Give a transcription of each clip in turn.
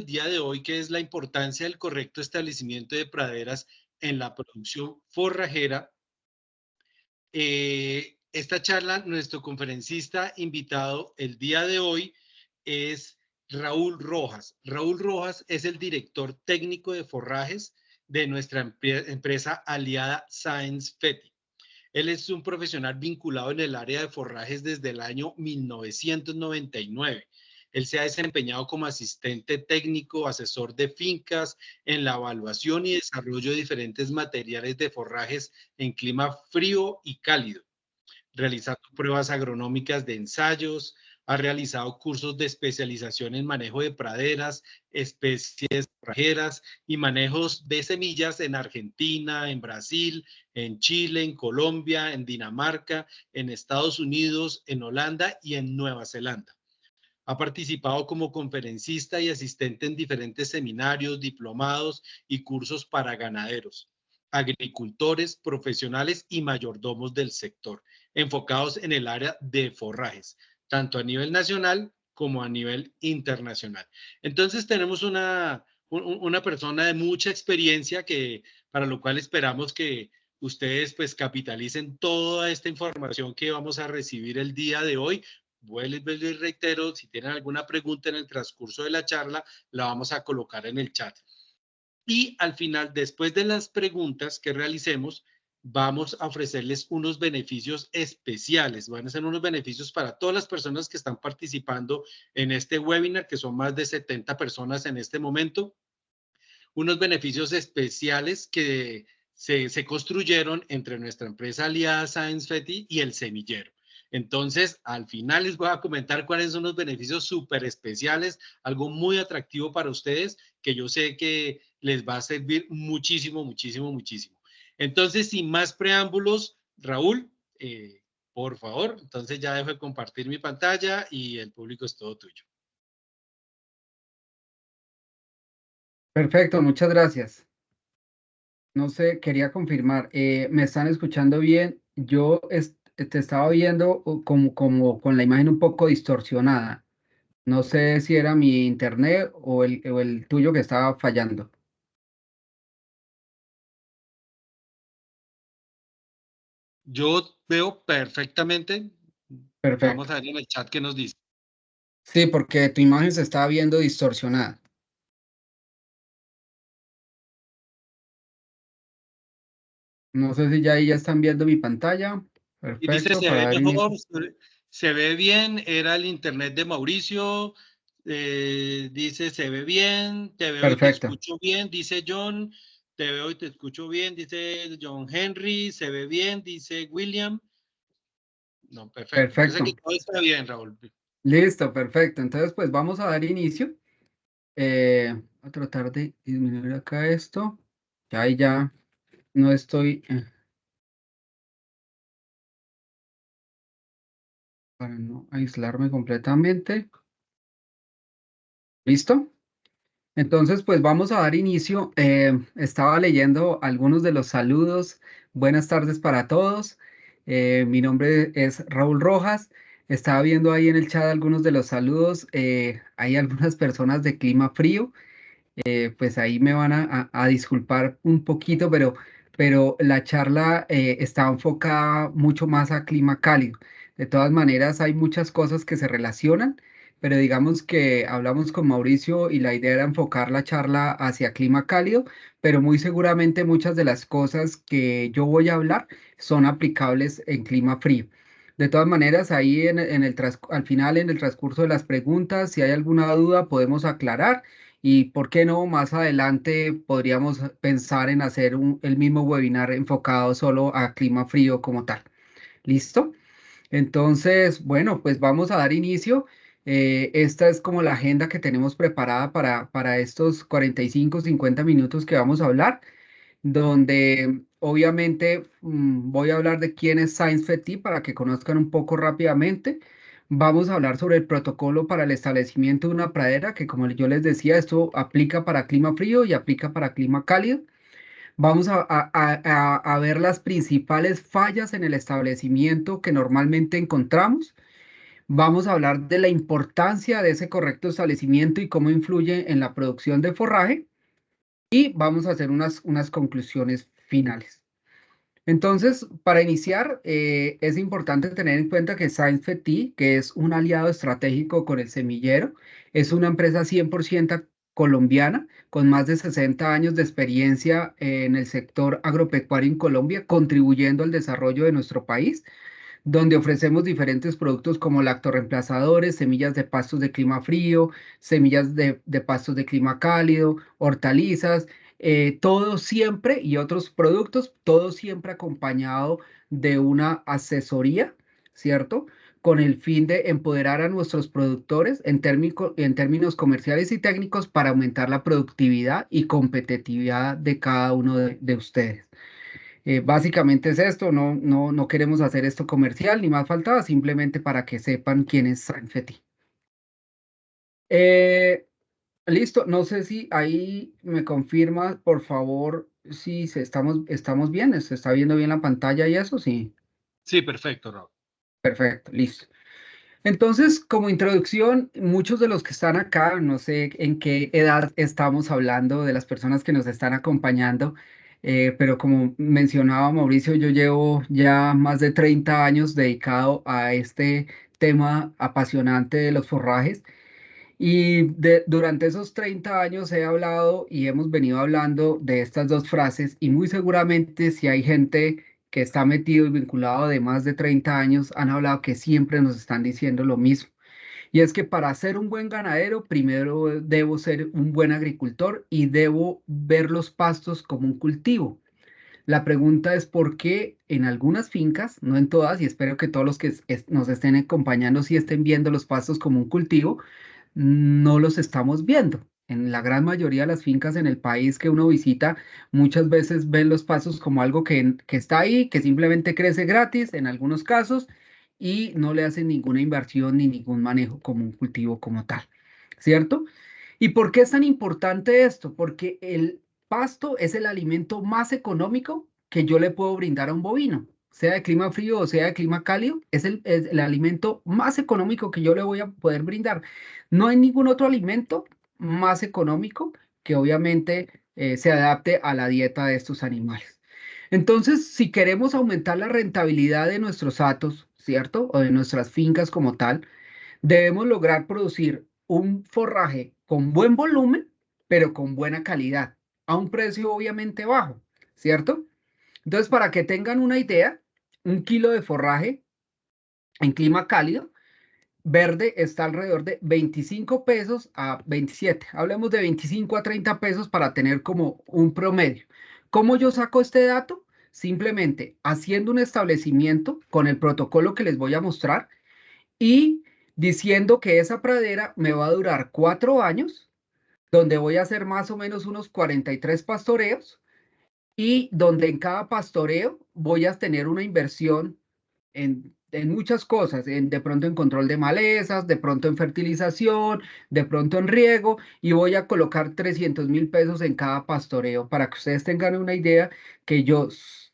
día de hoy, que es la importancia del correcto establecimiento de praderas en la producción forrajera. Esta charla, nuestro conferencista invitado el día de hoy es Raúl Rojas. Raúl Rojas es el director técnico de forrajes de nuestra empresa aliada Science Feti. Él es un profesional vinculado en el área de forrajes desde el año 1999. Él se ha desempeñado como asistente técnico, asesor de fincas en la evaluación y desarrollo de diferentes materiales de forrajes en clima frío y cálido, realizando pruebas agronómicas de ensayos, ha realizado cursos de especialización en manejo de praderas, especies forrajeras y manejos de semillas en Argentina, en Brasil, en Chile, en Colombia, en Dinamarca, en Estados Unidos, en Holanda y en Nueva Zelanda. Ha participado como conferencista y asistente en diferentes seminarios, diplomados y cursos para ganaderos, agricultores, profesionales y mayordomos del sector, enfocados en el área de forrajes, tanto a nivel nacional como a nivel internacional. Entonces tenemos una persona de mucha experiencia para lo cual esperamos que ustedes pues capitalicen toda esta información que vamos a recibir el día de hoy. Vuelvo y reitero, si tienen alguna pregunta en el transcurso de la charla, la vamos a colocar en el chat. Y al final, después de las preguntas que realicemos, vamos a ofrecerles unos beneficios especiales. Van a ser unos beneficios para todas las personas que están participando en este webinar, que son más de 70 personas en este momento. Unos beneficios especiales que se construyeron entre nuestra empresa aliada Science Feti y el semillero. Entonces, al final les voy a comentar cuáles son los beneficios súper especiales, algo muy atractivo para ustedes, que yo sé que les va a servir muchísimo, muchísimo, muchísimo. Entonces, sin más preámbulos, Raúl, por favor, entonces ya dejo de compartir mi pantalla y el público es todo tuyo. Perfecto, muchas gracias. No sé, quería confirmar, ¿me están escuchando bien? Yo te estaba viendo como con la imagen un poco distorsionada. No sé si era mi internet o el tuyo que estaba fallando. Yo veo perfectamente. Vamos Perfecto. a ver en el chat qué nos dice. Sí, porque tu imagen se estaba viendo distorsionada. No sé si ya ahí ya están viendo mi pantalla. Y dice, Perfecto, se para ve dar mejor, inicio. se ve bien, era el internet de Mauricio. Dice, se ve bien, te veo y te Perfecto. escucho bien, dice John. Te veo y te escucho bien, dice John Henry. Se ve bien, dice William. No, perfecto. Entonces aquí Perfecto. todo está bien, Raúl. Listo, perfecto. Entonces, pues vamos a dar inicio. A tratar de disminuir acá esto. Ya ahí ya no estoy para no aislarme completamente. ¿Listo? Entonces, pues vamos a dar inicio. Estaba leyendo algunos de los saludos. Buenas tardes para todos. Mi nombre es Raúl Rojas. Estaba viendo ahí en el chat algunos de los saludos. Hay algunas personas de clima frío. Pues ahí me van a disculpar un poquito, pero la charla está enfocada mucho más a clima cálido. De todas maneras, hay muchas cosas que se relacionan, pero digamos que hablamos con Mauricio y la idea era enfocar la charla hacia clima cálido, pero muy seguramente muchas de las cosas que yo voy a hablar son aplicables en clima frío. De todas maneras, ahí al final, en el transcurso de las preguntas, si hay alguna duda, podemos aclarar y por qué no, más adelante podríamos pensar en hacer el mismo webinar enfocado solo a clima frío como tal. ¿Listo? Entonces, bueno, pues vamos a dar inicio. Esta es como la agenda que tenemos preparada para estos 45, 50 minutos que vamos a hablar, donde obviamente voy a hablar de quién es Science Feti para que conozcan un poco rápidamente. Vamos a hablar sobre el protocolo para el establecimiento de una pradera, que como yo les decía, esto aplica para clima frío y aplica para clima cálido. Vamos a ver las principales fallas en el establecimiento que normalmente encontramos. Vamos a hablar de la importancia de ese correcto establecimiento y cómo influye en la producción de forraje y vamos a hacer unas conclusiones finales. Entonces, para iniciar, es importante tener en cuenta que Science Petit, que es un aliado estratégico con el semillero, es una empresa 100% colombiana, con más de 60 años de experiencia en el sector agropecuario en Colombia, contribuyendo al desarrollo de nuestro país, donde ofrecemos diferentes productos como lactorreemplazadores, semillas de pastos de clima frío, semillas de pastos de clima cálido, hortalizas, todo siempre y otros productos, todo siempre acompañado de una asesoría, ¿cierto? Con el fin de empoderar a nuestros productores en términos comerciales y técnicos para aumentar la productividad y competitividad de cada uno de ustedes. Básicamente es esto, no queremos hacer esto comercial, ni más faltaba, simplemente para que sepan quién es Sanfetti. Eh, listo, no sé si ahí me confirma, por favor, si estamos bien, se está viendo bien la pantalla y eso, sí. Sí, perfecto, Raúl. Perfecto, listo. Entonces, como introducción, muchos de los que están acá, no sé en qué edad estamos hablando de las personas que nos están acompañando, pero como mencionaba Mauricio, yo llevo ya más de 30 años dedicado a este tema apasionante de los forrajes y durante esos 30 años he hablado y hemos venido hablando de estas dos frases y muy seguramente si hay gente que está metido y vinculado de más de 30 años, han hablado que siempre nos están diciendo lo mismo. Y es que para ser un buen ganadero, primero debo ser un buen agricultor y debo ver los pastos como un cultivo. La pregunta es por qué en algunas fincas, no en todas, y espero que todos los que nos estén acompañando sí estén viendo los pastos como un cultivo, no los estamos viendo. En la gran mayoría de las fincas en el país que uno visita, muchas veces ven los pastos como algo que está ahí, que simplemente crece gratis en algunos casos y no le hacen ninguna inversión ni ningún manejo como un cultivo como tal, ¿cierto? ¿Y por qué es tan importante esto? Porque el pasto es el alimento más económico que yo le puedo brindar a un bovino, sea de clima frío o sea de clima cálido, es el alimento más económico que yo le voy a poder brindar. No hay ningún otro alimento más económico que obviamente se adapte a la dieta de estos animales. Entonces, si queremos aumentar la rentabilidad de nuestros hatos, ¿cierto? O de nuestras fincas como tal, debemos lograr producir un forraje con buen volumen, pero con buena calidad, a un precio obviamente bajo, ¿cierto? Entonces, para que tengan una idea, un kilo de forraje en clima cálido, verde, está alrededor de 25 pesos a 27. Hablemos de 25 a 30 pesos para tener como un promedio. ¿Cómo yo saco este dato? Simplemente haciendo un establecimiento con el protocolo que les voy a mostrar y diciendo que esa pradera me va a durar 4 años, donde voy a hacer más o menos unos 43 pastoreos y donde en cada pastoreo voy a tener una inversión en muchas cosas, de pronto en control de malezas, de pronto en fertilización, de pronto en riego, y voy a colocar 300.000 pesos en cada pastoreo para que ustedes tengan una idea que yo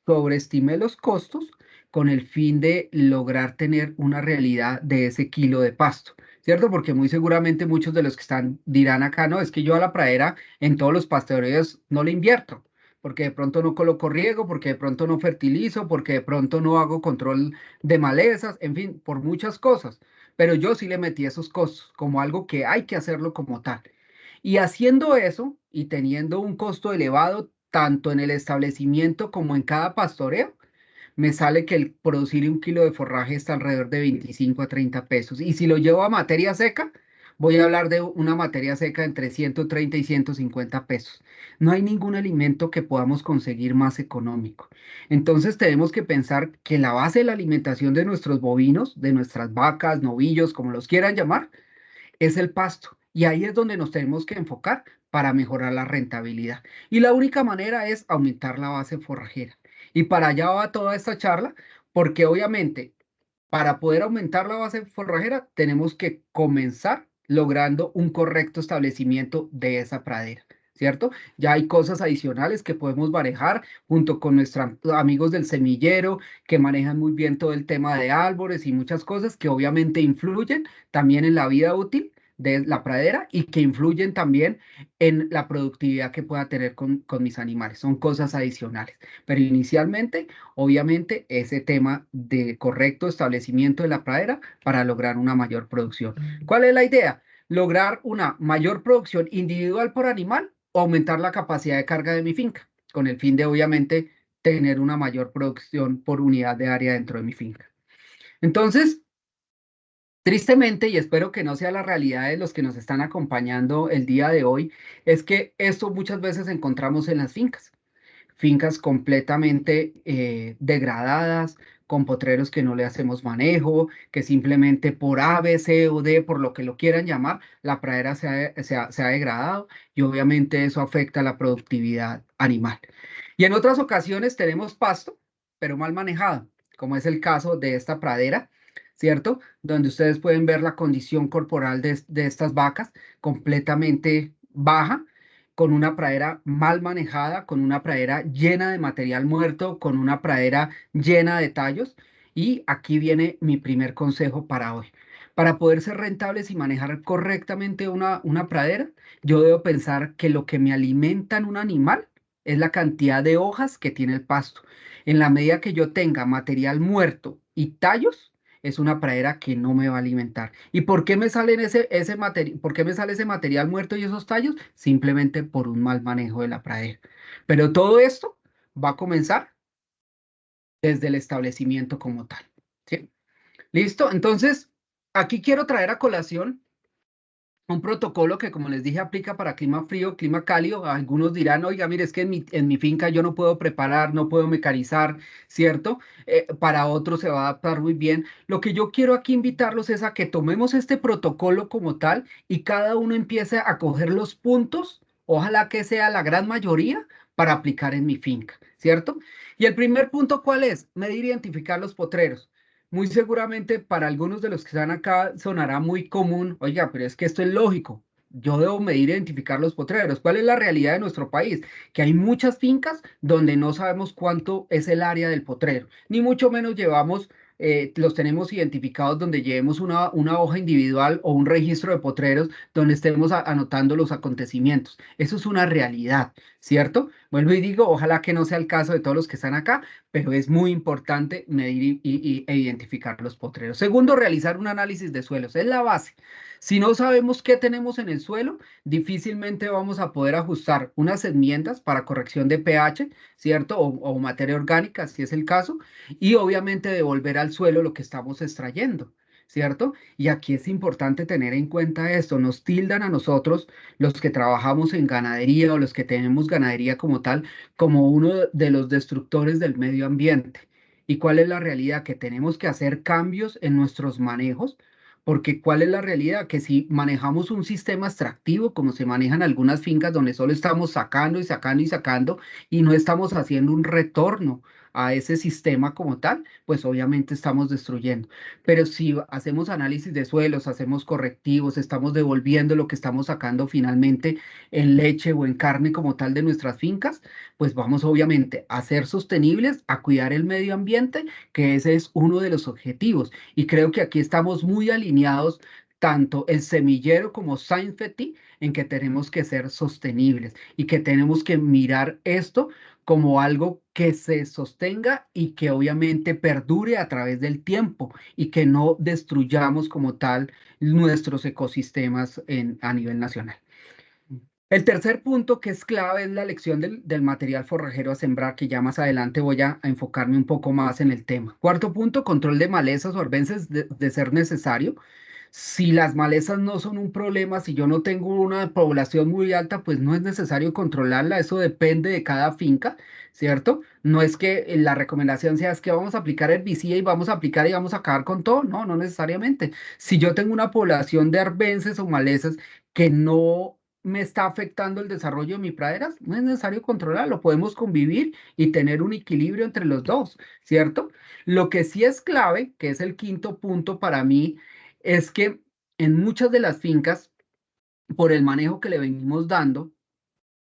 sobreestimé los costos con el fin de lograr tener una realidad de ese kilo de pasto, ¿cierto? Porque muy seguramente muchos de los que están dirán acá, no, es que yo a la pradera en todos los pastoreos no le invierto porque de pronto no coloco riego, porque de pronto no fertilizo, porque de pronto no hago control de malezas, en fin, por muchas cosas. Pero yo sí le metí esos costos como algo que hay que hacerlo como tal. Y haciendo eso y teniendo un costo elevado tanto en el establecimiento como en cada pastoreo, me sale que el producir un kilo de forraje está alrededor de 25 a 30 pesos. Y si lo llevo a materia seca, voy a hablar de una materia seca entre 130 y 150 pesos. No hay ningún alimento que podamos conseguir más económico. Entonces tenemos que pensar que la base de la alimentación de nuestros bovinos, de nuestras vacas, novillos, como los quieran llamar, es el pasto. Y ahí es donde nos tenemos que enfocar para mejorar la rentabilidad. Y la única manera es aumentar la base forrajera. Y para allá va toda esta charla, porque obviamente para poder aumentar la base forrajera tenemos que comenzar logrando un correcto establecimiento de esa pradera. ¿cierto? Ya hay cosas adicionales que podemos manejar junto con nuestros amigos del semillero, que manejan muy bien todo el tema de árboles y muchas cosas que obviamente influyen también en la vida útil de la pradera y que influyen también en la productividad que pueda tener con mis animales. Son cosas adicionales. Pero inicialmente, obviamente, ese tema de correcto establecimiento de la pradera para lograr una mayor producción. ¿Cuál es la idea? Lograr una mayor producción individual por animal o aumentar la capacidad de carga de mi finca, con el fin de obviamente tener una mayor producción por unidad de área dentro de mi finca. Entonces, tristemente, y espero que no sea la realidad de los que nos están acompañando el día de hoy, es que esto muchas veces encontramos en las fincas. Fincas completamente degradadas, con potreros que no le hacemos manejo, que simplemente por A, B, C o D, por lo que lo quieran llamar, la pradera se ha degradado y obviamente eso afecta la productividad animal. Y en otras ocasiones tenemos pasto, pero mal manejado, como es el caso de esta pradera, ¿cierto? Donde ustedes pueden ver la condición corporal de estas vacas completamente baja, con una pradera mal manejada, con una pradera llena de material muerto, con una pradera llena de tallos. Y aquí viene mi primer consejo para hoy. Para poder ser rentables y manejar correctamente una pradera, yo debo pensar que lo que me alimenta en un animal es la cantidad de hojas que tiene el pasto. En la medida que yo tenga material muerto y tallos, es una pradera que no me va a alimentar. ¿Y por qué me salen por qué me sale ese material muerto y esos tallos? Simplemente por un mal manejo de la pradera. Pero todo esto va a comenzar desde el establecimiento como tal. ¿Sí? ¿Listo? Entonces, aquí quiero traer a colación un protocolo que, como les dije, aplica para clima frío, clima cálido. Algunos dirán, oiga, mire, es que en mi finca yo no puedo preparar, no puedo mecanizar, ¿cierto? Para otros se va a adaptar muy bien. Lo que yo quiero aquí invitarlos es a que tomemos este protocolo como tal y cada uno empiece a coger los puntos, ojalá que sea la gran mayoría, para aplicar en mi finca, ¿cierto? Y el primer punto, ¿cuál es? Medir e identificar los potreros. Muy seguramente para algunos de los que están acá sonará muy común, oiga, pero es que esto es lógico. Yo debo medir e identificar los potreros. ¿Cuál es la realidad de nuestro país? Que hay muchas fincas donde no sabemos cuánto es el área del potrero, ni mucho menos los tenemos identificados donde llevemos una hoja individual o un registro de potreros donde estemos anotando los acontecimientos. Eso es una realidad, ¿cierto? Vuelvo y digo, ojalá que no sea el caso de todos los que están acá, pero es muy importante medir e identificar los potreros. Segundo, realizar un análisis de suelos, es la base. Si no sabemos qué tenemos en el suelo, difícilmente vamos a poder ajustar unas enmiendas para corrección de pH, ¿cierto? O materia orgánica, si es el caso, y obviamente devolver al suelo lo que estamos extrayendo. ¿Cierto? Y aquí es importante tener en cuenta esto. Nos tildan a nosotros, los que trabajamos en ganadería o los que tenemos ganadería como tal, como uno de los destructores del medio ambiente. ¿Y cuál es la realidad? Que tenemos que hacer cambios en nuestros manejos, porque ¿cuál es la realidad? Que si manejamos un sistema extractivo, como se manejan algunas fincas donde solo estamos sacando y sacando y sacando y no estamos haciendo un retorno a ese sistema como tal, pues obviamente estamos destruyendo. Pero si hacemos análisis de suelos, hacemos correctivos, estamos devolviendo lo que estamos sacando finalmente en leche o en carne como tal de nuestras fincas, pues vamos obviamente a ser sostenibles, a cuidar el medio ambiente, que ese es uno de los objetivos. Y creo que aquí estamos muy alineados, tanto el semillero como Science en que tenemos que ser sostenibles y que tenemos que mirar esto como algo que se sostenga y que obviamente perdure a través del tiempo y que no destruyamos como tal nuestros ecosistemas a nivel nacional. El tercer punto que es clave es la elección del material forrajero a sembrar, que ya más adelante voy a enfocarme un poco más en el tema. Cuarto punto, control de malezas o arbences de ser necesario. Si las malezas no son un problema, si yo no tengo una población muy alta, pues no es necesario controlarla. Eso depende de cada finca, ¿cierto? No es que la recomendación sea es que vamos a aplicar herbicida y vamos a aplicar y vamos a acabar con todo. No, no necesariamente. Si yo tengo una población de arbences o malezas que no me está afectando el desarrollo de mi praderas, no es necesario controlarlo. Podemos convivir y tener un equilibrio entre los dos, ¿cierto? Lo que sí es clave, que es el quinto punto para mí, es que en muchas de las fincas, por el manejo que le venimos dando,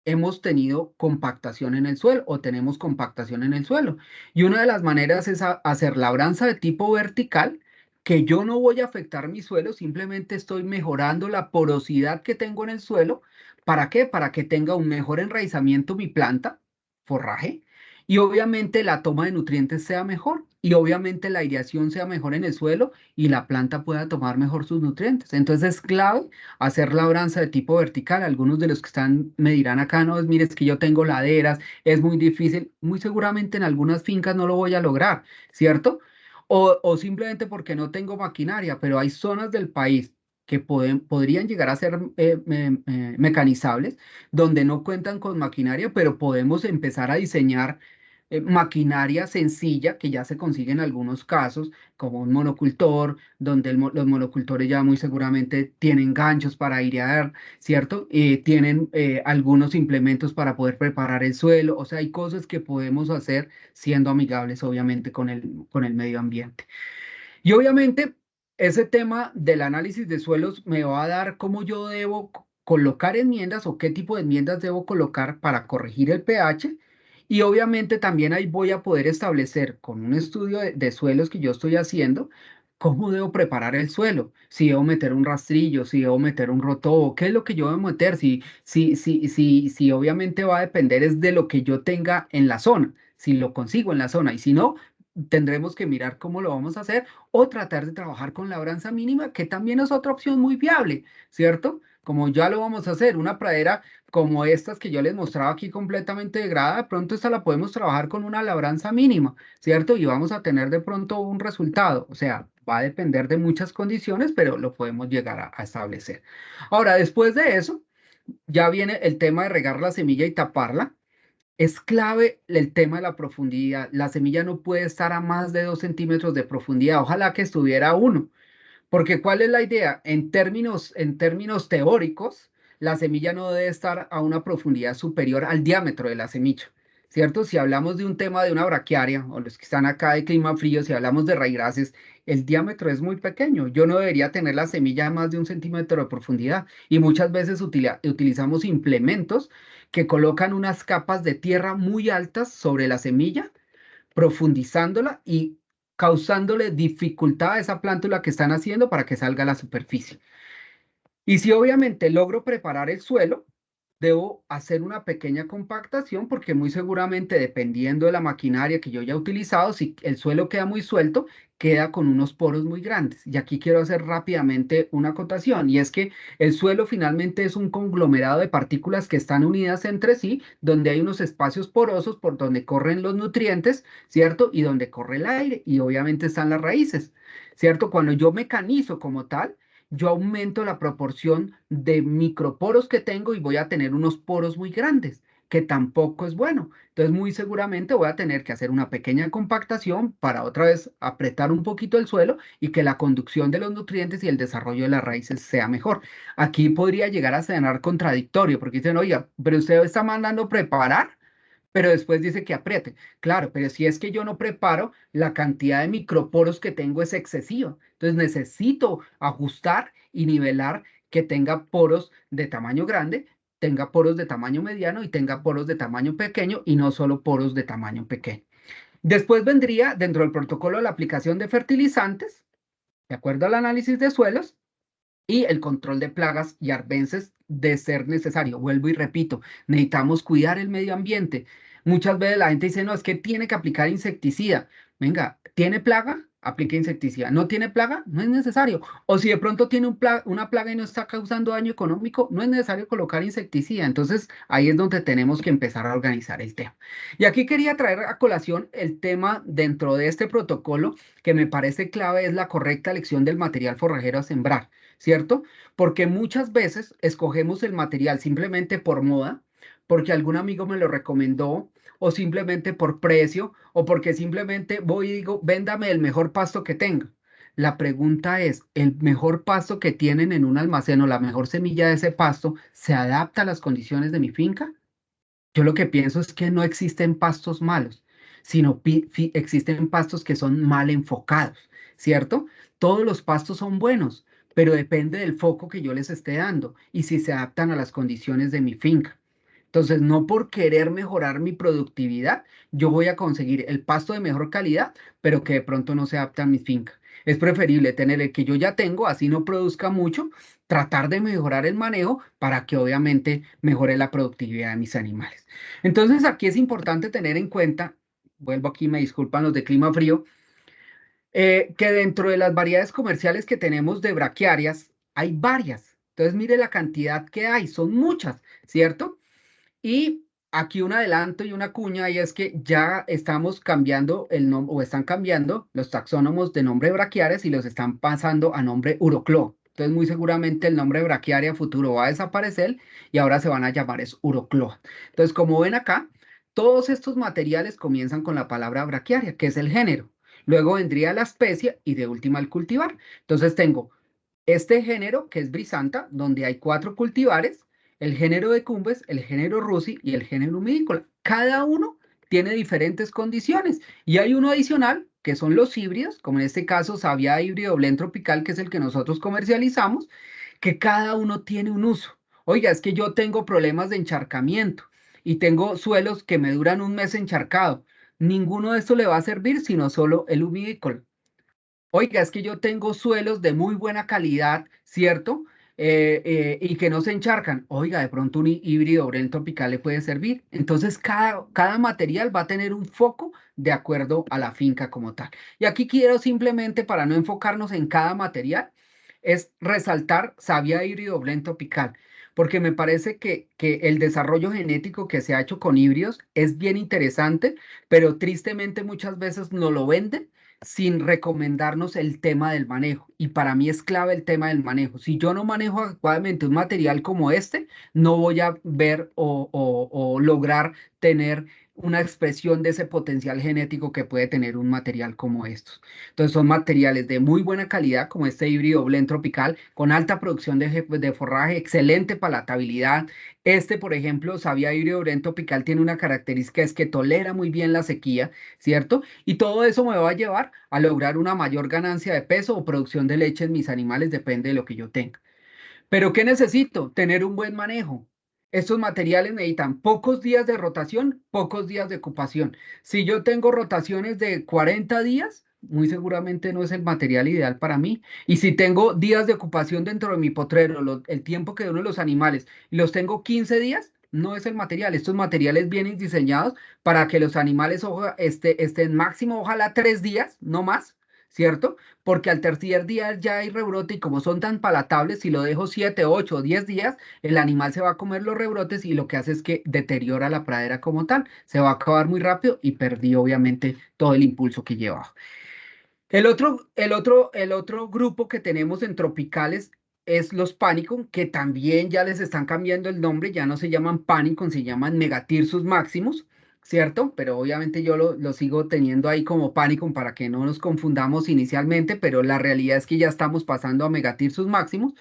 hemos tenido compactación en el suelo o tenemos compactación en el suelo. Y una de las maneras es hacer labranza de tipo vertical, que yo no voy a afectar mi suelo, simplemente estoy mejorando la porosidad que tengo en el suelo. ¿Para qué? Para que tenga un mejor enraizamiento mi planta, forraje, y obviamente la toma de nutrientes sea mejor, y obviamente la aireación sea mejor en el suelo y la planta pueda tomar mejor sus nutrientes. Entonces es clave hacer labranza de tipo vertical. Algunos de los que están me dirán acá, no, mire, es que yo tengo laderas, es muy difícil. Muy seguramente en algunas fincas no lo voy a lograr, ¿cierto? O simplemente porque no tengo maquinaria, pero hay zonas del país que podrían llegar a ser mecanizables, donde no cuentan con maquinaria, pero podemos empezar a diseñar maquinaria sencilla que ya se consigue en algunos casos, como un monocultor, donde los monocultores ya muy seguramente tienen ganchos para airear, ¿cierto? Tienen algunos implementos para poder preparar el suelo, o sea, hay cosas que podemos hacer siendo amigables, obviamente, con el medio ambiente. Y obviamente, ese tema del análisis de suelos me va a dar cómo yo debo colocar enmiendas o qué tipo de enmiendas debo colocar para corregir el pH. Y obviamente también ahí voy a poder establecer con un estudio de suelos que yo estoy haciendo, cómo debo preparar el suelo, si debo meter un rastrillo, si debo meter un rotobo, qué es lo que yo debo meter, si obviamente va a depender es de lo que yo tenga en la zona, si lo consigo en la zona y si no, tendremos que mirar cómo lo vamos a hacer o tratar de trabajar con labranza mínima, que también es otra opción muy viable, ¿cierto? Como ya lo vamos a hacer, una pradera como estas que yo les mostraba aquí completamente degradada, de pronto esta la podemos trabajar con una labranza mínima, ¿cierto? Y vamos a tener de pronto un resultado, o sea, va a depender de muchas condiciones, pero lo podemos llegar a establecer. Ahora, después de eso, ya viene el tema de regar la semilla y taparla. Es clave el tema de la profundidad. La semilla no puede estar a más de 2 centímetros de profundidad. Ojalá que estuviera a 1. Porque ¿cuál es la idea? En términos teóricos, la semilla no debe estar a una profundidad superior al diámetro de la semilla, ¿cierto? Si hablamos de un tema de una braquiaria, o los que están acá de clima frío, si hablamos de raíces, el diámetro es muy pequeño. Yo no debería tener la semilla a más de 1 centímetro de profundidad. Y muchas veces utilizamos implementos que colocan unas capas de tierra muy altas sobre la semilla profundizándola y causándole dificultad a esa plántula que están haciendo para que salga a la superficie. Y si obviamente logro preparar el suelo, debo hacer una pequeña compactación porque muy seguramente dependiendo de la maquinaria que yo haya utilizado, si el suelo queda muy suelto, queda con unos poros muy grandes. Y aquí quiero hacer rápidamente una acotación y es que el suelo finalmente es un conglomerado de partículas que están unidas entre sí, donde hay unos espacios porosos por donde corren los nutrientes, ¿cierto? Y donde corre el aire y obviamente están las raíces, ¿cierto? Cuando yo mecanizo como tal, yo aumento la proporción de microporos que tengo y voy a tener unos poros muy grandes, que tampoco es bueno. Entonces, muy seguramente voy a tener que hacer una pequeña compactación para otra vez apretar un poquito el suelo y que la conducción de los nutrientes y el desarrollo de las raíces sea mejor. Aquí podría llegar a sonar contradictorio porque dicen, oiga, pero usted está mandando preparar, pero después dice que apriete. Claro, pero si es que yo no preparo, la cantidad de microporos que tengo es excesiva. Entonces necesito ajustar y nivelar que tenga poros de tamaño grande, tenga poros de tamaño mediano y tenga poros de tamaño pequeño y no solo poros de tamaño pequeño. Después vendría dentro del protocolo la aplicación de fertilizantes, de acuerdo al análisis de suelos, y el control de plagas y arbences de ser necesario. Vuelvo y repito, necesitamos cuidar el medio ambiente. Muchas veces la gente dice, no, es que tiene que aplicar insecticida. Venga, ¿tiene plaga? Aplique insecticida. ¿No tiene plaga? No es necesario. O si de pronto tiene una plaga y no está causando daño económico, no es necesario colocar insecticida. Entonces ahí es donde tenemos que empezar a organizar el tema. Y aquí quería traer a colación el tema dentro de este protocolo que me parece clave es la correcta elección del material forrajero a sembrar. ¿Cierto? Porque muchas veces escogemos el material simplemente por moda, porque algún amigo me lo recomendó, o simplemente por precio, o porque simplemente voy y digo, véndame el mejor pasto que tenga. La pregunta es, ¿el mejor pasto que tienen en un almacén o la mejor semilla de ese pasto se adapta a las condiciones de mi finca? Yo lo que pienso es que no existen pastos malos, sino existen pastos que son mal enfocados, ¿cierto? Todos los pastos son buenos, pero depende del foco que yo les esté dando y si se adaptan a las condiciones de mi finca. Entonces, no por querer mejorar mi productividad, yo voy a conseguir el pasto de mejor calidad, pero que de pronto no se adapta a mi finca. Es preferible tener el que yo ya tengo, así no produzca mucho, tratar de mejorar el manejo para que obviamente mejore la productividad de mis animales. Entonces, aquí es importante tener en cuenta, vuelvo aquí, me disculpan los de clima frío, que dentro de las variedades comerciales que tenemos de braquiarias, hay varias. Entonces, mire la cantidad que hay, son muchas, ¿cierto? Y aquí un adelanto y una cuña, y es que ya estamos cambiando el nombre, o están cambiando los taxónomos de nombre de braquiarias y los están pasando a nombre Uroclo. Entonces, muy seguramente el nombre de braquiaria futuro va a desaparecer y ahora se van a llamar es Uroclo. Entonces, como ven acá, todos estos materiales comienzan con la palabra braquiaria, que es el género. Luego vendría la especie y de última el cultivar. Entonces, tengo este género, que es Brisanta, donde hay 4 cultivares, el género de Cumbres, el género Rusi y el género Humidícola. Cada uno tiene diferentes condiciones y hay uno adicional, que son los híbridos, como en este caso Savia híbrido Blend Tropical, que es el que nosotros comercializamos, que cada uno tiene un uso. Oiga, es que yo tengo problemas de encharcamiento y tengo suelos que me duran un mes encharcado. Ninguno de estos le va a servir, sino solo el humidícola. Oiga, es que yo tengo suelos de muy buena calidad, ¿cierto? Y que no se encharcan. Oiga, de pronto un híbrido Oren tropical le puede servir. Entonces, cada material va a tener un foco de acuerdo a la finca como tal. Y aquí quiero simplemente, para no enfocarnos en cada material, es resaltar Savia híbrido Blend tropical, porque me parece que el desarrollo genético que se ha hecho con híbridos es bien interesante, pero tristemente muchas veces no lo venden sin recomendarnos el tema del manejo. Y para mí es clave el tema del manejo. Si yo no manejo adecuadamente un material como este, no voy a ver o lograr tener una expresión de ese potencial genético que puede tener un material como estos. Entonces son materiales de muy buena calidad, como este híbrido Blend tropical, con alta producción de forraje, excelente palatabilidad. Este, por ejemplo, Savia híbrido Blend tropical tiene una característica, es que tolera muy bien la sequía, ¿cierto? Y todo eso me va a llevar a lograr una mayor ganancia de peso o producción de leche en mis animales, depende de lo que yo tenga. Pero ¿qué necesito? Tener un buen manejo. Estos materiales necesitan pocos días de rotación, pocos días de ocupación. Si yo tengo rotaciones de 40 días, muy seguramente no es el material ideal para mí. Y si tengo días de ocupación dentro de mi potrero, el tiempo que duran los animales, y los tengo 15 días, no es el material. Estos materiales vienen diseñados para que los animales estén máximo, ojalá 3 días, no más, ¿cierto? Porque al tercer día ya hay rebrote y como son tan palatables, si lo dejo 7, 8 o 10 días, el animal se va a comer los rebrotes y lo que hace es que deteriora la pradera como tal, se va a acabar muy rápido y perdí obviamente todo el impulso que llevaba. El otro grupo que tenemos en tropicales es los Panicum, que también ya les están cambiando el nombre, ya no se llaman Panicum, se llaman Megatirsus maximus, ¿cierto? Pero obviamente yo lo sigo teniendo ahí como Panicum para que no nos confundamos inicialmente, pero la realidad es que ya estamos pasando a Megatirsus maximus,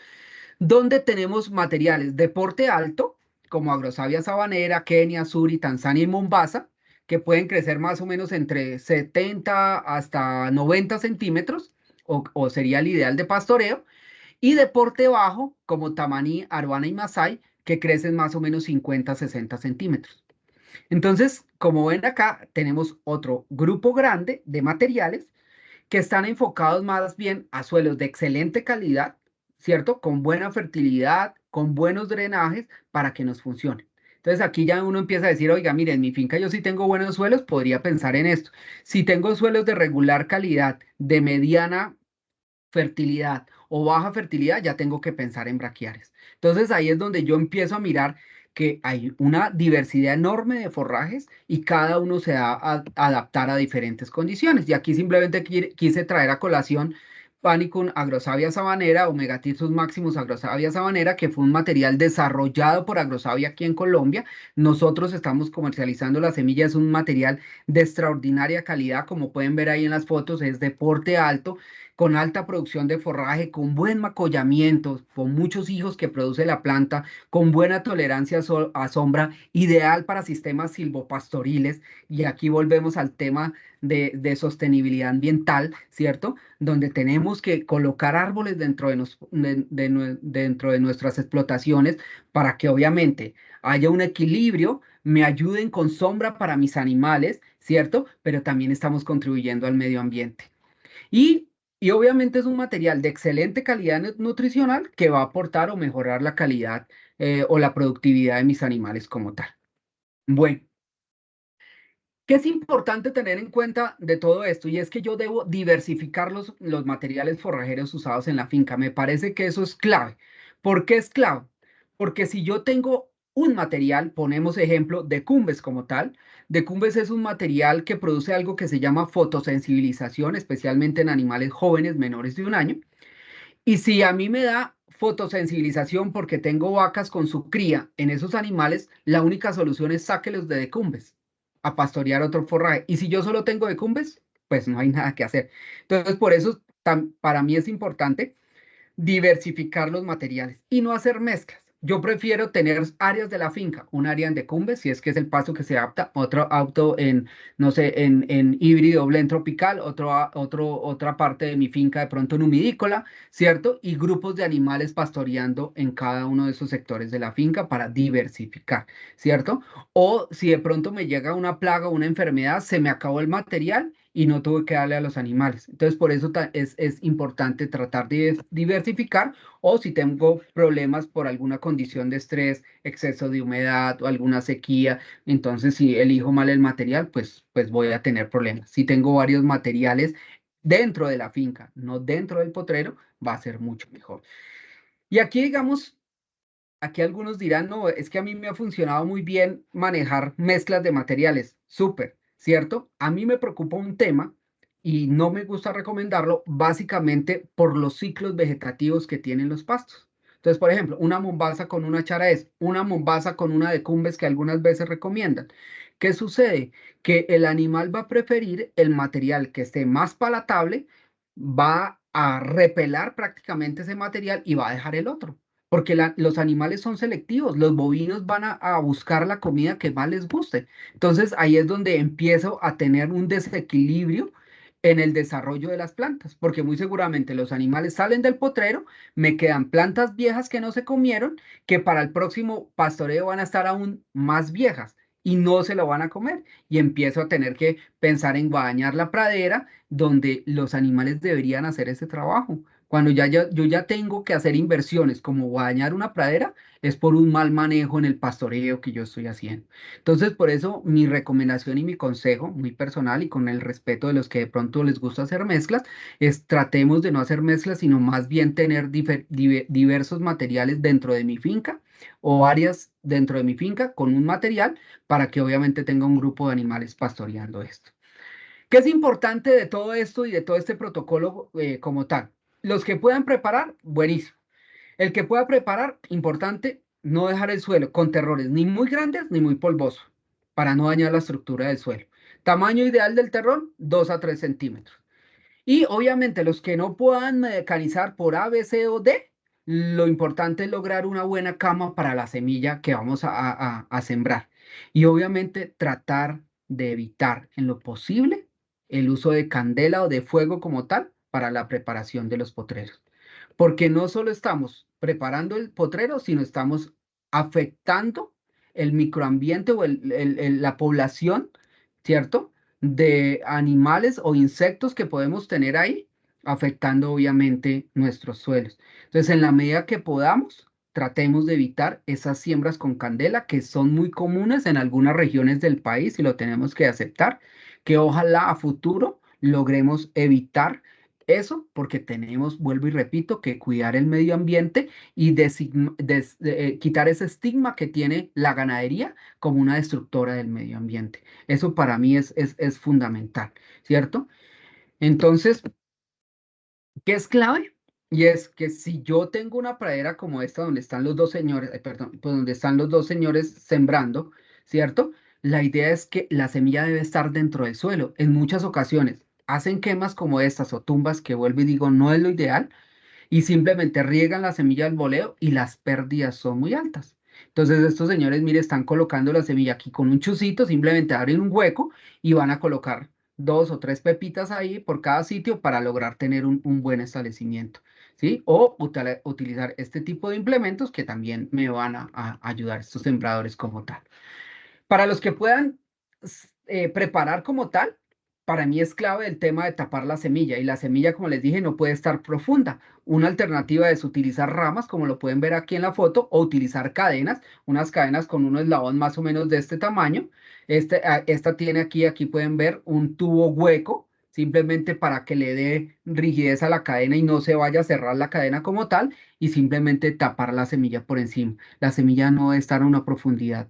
donde tenemos materiales de porte alto, como Agrosavia sabanera, Kenia, Suri, Tanzania y Mombasa, que pueden crecer más o menos entre 70 hasta 90 centímetros, o sería el ideal de pastoreo, y de porte bajo, como Tamaní, Aruana y Masai, que crecen más o menos 50 a 60 centímetros. Entonces, como ven acá, tenemos otro grupo grande de materiales que están enfocados más bien a suelos de excelente calidad, ¿cierto? Con buena fertilidad, con buenos drenajes para que nos funcione. Entonces aquí ya uno empieza a decir, oiga, mire, en mi finca yo sí tengo buenos suelos, podría pensar en esto. Si tengo suelos de regular calidad, de mediana fertilidad o baja fertilidad, ya tengo que pensar en braquiares. Entonces ahí es donde yo empiezo a mirar que hay una diversidad enorme de forrajes y cada uno se va a adaptar a diferentes condiciones. Y aquí simplemente quise traer a colación Panicum agrosavia sabanera o Megatirsus maximus agrosavia sabanera, que fue un material desarrollado por Agrosavia aquí en Colombia. Nosotros estamos comercializando la semilla, es un material de extraordinaria calidad, como pueden ver ahí en las fotos, es de porte alto, con alta producción de forraje, con buen macollamiento, con muchos hijos que produce la planta, con buena tolerancia a sombra, ideal para sistemas silvopastoriles. Y aquí volvemos al tema de sostenibilidad ambiental, ¿cierto? Donde tenemos que colocar árboles dentro de nuestras explotaciones para que obviamente haya un equilibrio, me ayuden con sombra para mis animales, ¿cierto? Pero también estamos contribuyendo al medio ambiente. Y, y obviamente es un material de excelente calidad nutricional que va a aportar o mejorar la calidad o la productividad de mis animales como tal. Bueno, ¿qué es importante tener en cuenta de todo esto? Y es que yo debo diversificar los materiales forrajeros usados en la finca. Me parece que eso es clave. ¿Por qué es clave? Porque si yo tengo un material, ponemos ejemplo de Cumbes como tal, de Cumbes es un material que produce algo que se llama fotosensibilización, especialmente en animales jóvenes menores de un año. Y si a mí me da fotosensibilización porque tengo vacas con su cría en esos animales, la única solución es sáquelos de decumbes a pastorear otro forraje. Y si yo solo tengo decumbes, pues no hay nada que hacer. Entonces, por eso para mí es importante diversificar los materiales y no hacer mezclas. Yo prefiero tener áreas de la finca, un área en decumbe, si es que es el pasto que se adapta, otro auto en, no sé, en híbrido blend tropical, otra parte de mi finca de pronto en humidícola, ¿cierto? Y grupos de animales pastoreando en cada uno de esos sectores de la finca para diversificar, ¿cierto? O si de pronto me llega una plaga o una enfermedad, se me acabó el material y no tuve que darle a los animales. Entonces, por eso es importante tratar de diversificar o si tengo problemas por alguna condición de estrés, exceso de humedad o alguna sequía, entonces si elijo mal el material, pues voy a tener problemas. Si tengo varios materiales dentro de la finca, no dentro del potrero, va a ser mucho mejor. Y aquí, digamos, aquí algunos dirán, no, es que a mí me ha funcionado muy bien manejar mezclas de materiales. Súper, ¿cierto? A mí me preocupa un tema y no me gusta recomendarlo básicamente por los ciclos vegetativos que tienen los pastos. Entonces, por ejemplo, una mombaza con una chara es una mombaza con una decumbes que algunas veces recomiendan. ¿Qué sucede? Que el animal va a preferir el material que esté más palatable, va a repelar prácticamente ese material y va a dejar el otro porque los animales son selectivos, los bovinos van a buscar la comida que más les guste. Entonces ahí es donde empiezo a tener un desequilibrio en el desarrollo de las plantas, porque muy seguramente los animales salen del potrero, me quedan plantas viejas que no se comieron, que para el próximo pastoreo van a estar aún más viejas y no se lo van a comer. Y empiezo a tener que pensar en guadañar la pradera, donde los animales deberían hacer ese trabajo. Cuando yo ya tengo que hacer inversiones como dañar una pradera, es por un mal manejo en el pastoreo que yo estoy haciendo. Entonces, por eso mi recomendación y mi consejo muy personal y con el respeto de los que de pronto les gusta hacer mezclas, es tratemos de no hacer mezclas, sino más bien tener diversos materiales dentro de mi finca o áreas dentro de mi finca con un material para que obviamente tenga un grupo de animales pastoreando esto. ¿Qué es importante de todo esto y de todo este protocolo como tal? Los que puedan preparar, buenísimo. El que pueda preparar, importante, no dejar el suelo con terrones ni muy grandes ni muy polvoso para no dañar la estructura del suelo. Tamaño ideal del terrón, 2 a 3 centímetros. Y obviamente los que no puedan mecanizar por A, B, C o D, lo importante es lograr una buena cama para la semilla que vamos a sembrar. Y obviamente tratar de evitar en lo posible el uso de candela o de fuego como tal para la preparación de los potreros. Porque no solo estamos preparando el potrero, sino estamos afectando el microambiente o la población, ¿cierto? De animales o insectos que podemos tener ahí, afectando obviamente nuestros suelos. Entonces, en la medida que podamos, tratemos de evitar esas siembras con candela que son muy comunes en algunas regiones del país y lo tenemos que aceptar, que ojalá a futuro logremos evitar eso porque tenemos, vuelvo y repito, que cuidar el medio ambiente y quitar ese estigma que tiene la ganadería como una destructora del medio ambiente. Eso para mí es fundamental, ¿cierto? Entonces, ¿qué es clave? Y es que si yo tengo una pradera como esta, donde están los dos señores, perdón, pues donde están los dos señores sembrando, ¿cierto? La idea es que la semilla debe estar dentro del suelo. En muchas ocasiones, hacen quemas como estas o tumbas, que vuelvo y digo, no es lo ideal, y simplemente riegan la semilla al voleo y las pérdidas son muy altas. Entonces estos señores, mire, están colocando la semilla aquí con un chucito, simplemente abren un hueco y van a colocar 2 o 3 pepitas ahí por cada sitio para lograr tener un buen establecimiento, ¿sí? O utilizar este tipo de implementos que también me van a ayudar estos sembradores como tal. Para los que puedan preparar como tal, para mí es clave el tema de tapar la semilla y la semilla, como les dije, no puede estar profunda. Una alternativa es utilizar ramas, como lo pueden ver aquí en la foto, o utilizar cadenas, unas cadenas con un eslabón más o menos de este tamaño. Esta tiene aquí pueden ver un tubo hueco, simplemente para que le dé rigidez a la cadena y no se vaya a cerrar la cadena como tal, y simplemente tapar la semilla por encima. La semilla no debe estar a una profundidad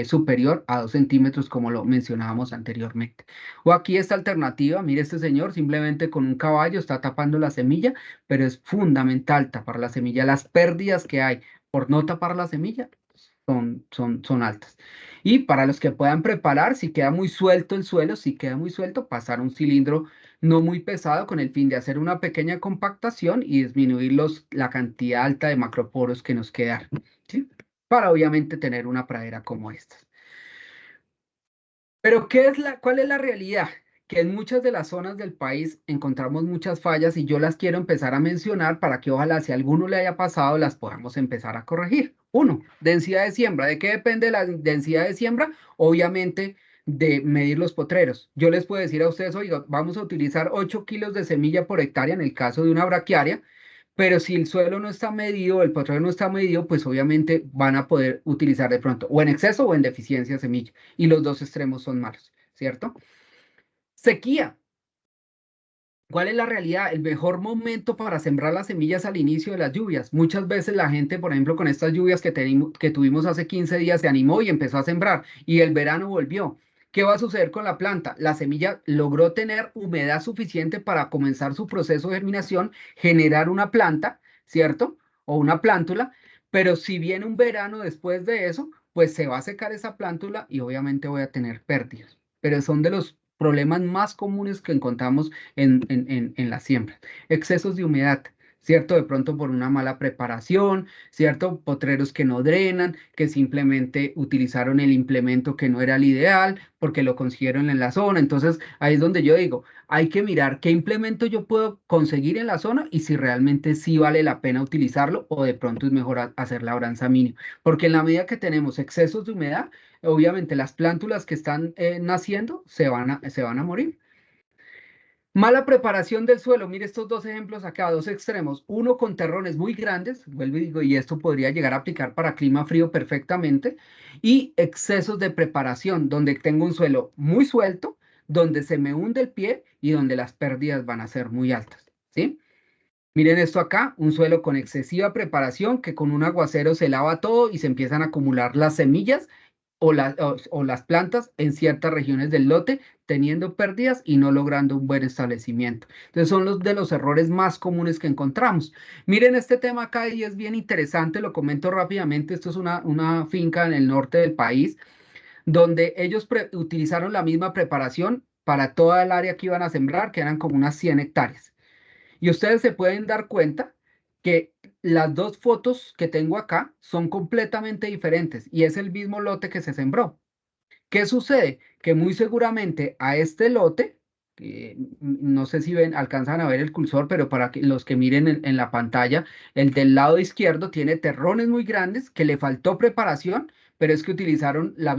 superior a 2 centímetros, como lo mencionábamos anteriormente. O aquí esta alternativa, mire este señor, simplemente con un caballo está tapando la semilla, pero es fundamental tapar la semilla. Las pérdidas que hay por no tapar la semilla son altas. Y para los que puedan preparar, si queda muy suelto el suelo, si queda muy suelto, pasar un cilindro no muy pesado con el fin de hacer una pequeña compactación y disminuir la cantidad alta de macroporos que nos quedan, ¿sí? Para obviamente tener una pradera como esta. Pero ¿cuál es la realidad? Que en muchas de las zonas del país encontramos muchas fallas y yo las quiero empezar a mencionar para que ojalá si a alguno le haya pasado las podamos empezar a corregir. Uno, densidad de siembra. ¿De qué depende la densidad de siembra? Obviamente de medir los potreros. Yo les puedo decir a ustedes, oiga, vamos a utilizar 8 kilos de semilla por hectárea en el caso de una braquiaria, pero si el suelo no está medido, el potrero no está medido, pues obviamente van a poder utilizar de pronto o en exceso o en deficiencia semilla. Y los dos extremos son malos, ¿cierto? Sequía. ¿Cuál es la realidad? El mejor momento para sembrar las semillas al inicio de las lluvias. Muchas veces la gente, por ejemplo, con estas lluvias que tuvimos hace 15 días, se animó y empezó a sembrar y el verano volvió. ¿Qué va a suceder con la planta? La semilla logró tener humedad suficiente para comenzar su proceso de germinación, generar una planta, ¿cierto? O una plántula, pero si viene un verano después de eso, pues se va a secar esa plántula y obviamente voy a tener pérdidas. Pero son de los problemas más comunes que encontramos en la siembra. Excesos de humedad, ¿cierto? De pronto por una mala preparación, ¿cierto? Potreros que no drenan, que simplemente utilizaron el implemento que no era el ideal porque lo consiguieron en la zona. Entonces, ahí es donde yo digo, hay que mirar qué implemento yo puedo conseguir en la zona y si realmente sí vale la pena utilizarlo o de pronto es mejor hacer labranza mínima. Porque en la medida que tenemos excesos de humedad, obviamente las plántulas que están naciendo se van a morir. Mala preparación del suelo. Mire estos dos ejemplos acá, dos extremos. Uno con terrones muy grandes, vuelvo y digo, y esto podría llegar a aplicar para clima frío perfectamente. Y excesos de preparación, donde tengo un suelo muy suelto, donde se me hunde el pie y donde las pérdidas van a ser muy altas, ¿sí? Miren esto acá, un suelo con excesiva preparación que con un aguacero se lava todo y se empiezan a acumular las semillas o las plantas en ciertas regiones del lote, teniendo pérdidas y no logrando un buen establecimiento. Entonces son los de los errores más comunes que encontramos. Miren este tema acá y es bien interesante, lo comento rápidamente. Esto es una finca en el norte del país donde ellos utilizaron la misma preparación para toda el área que iban a sembrar, que eran como unas 100 hectáreas. Y ustedes se pueden dar cuenta que las dos fotos que tengo acá son completamente diferentes y es el mismo lote que se sembró. ¿Qué sucede? Que muy seguramente a este lote, no sé si alcanzan a ver el cursor, pero para que, los que miren en la pantalla, el del lado izquierdo tiene terrones muy grandes que le faltó preparación, pero es que utilizaron el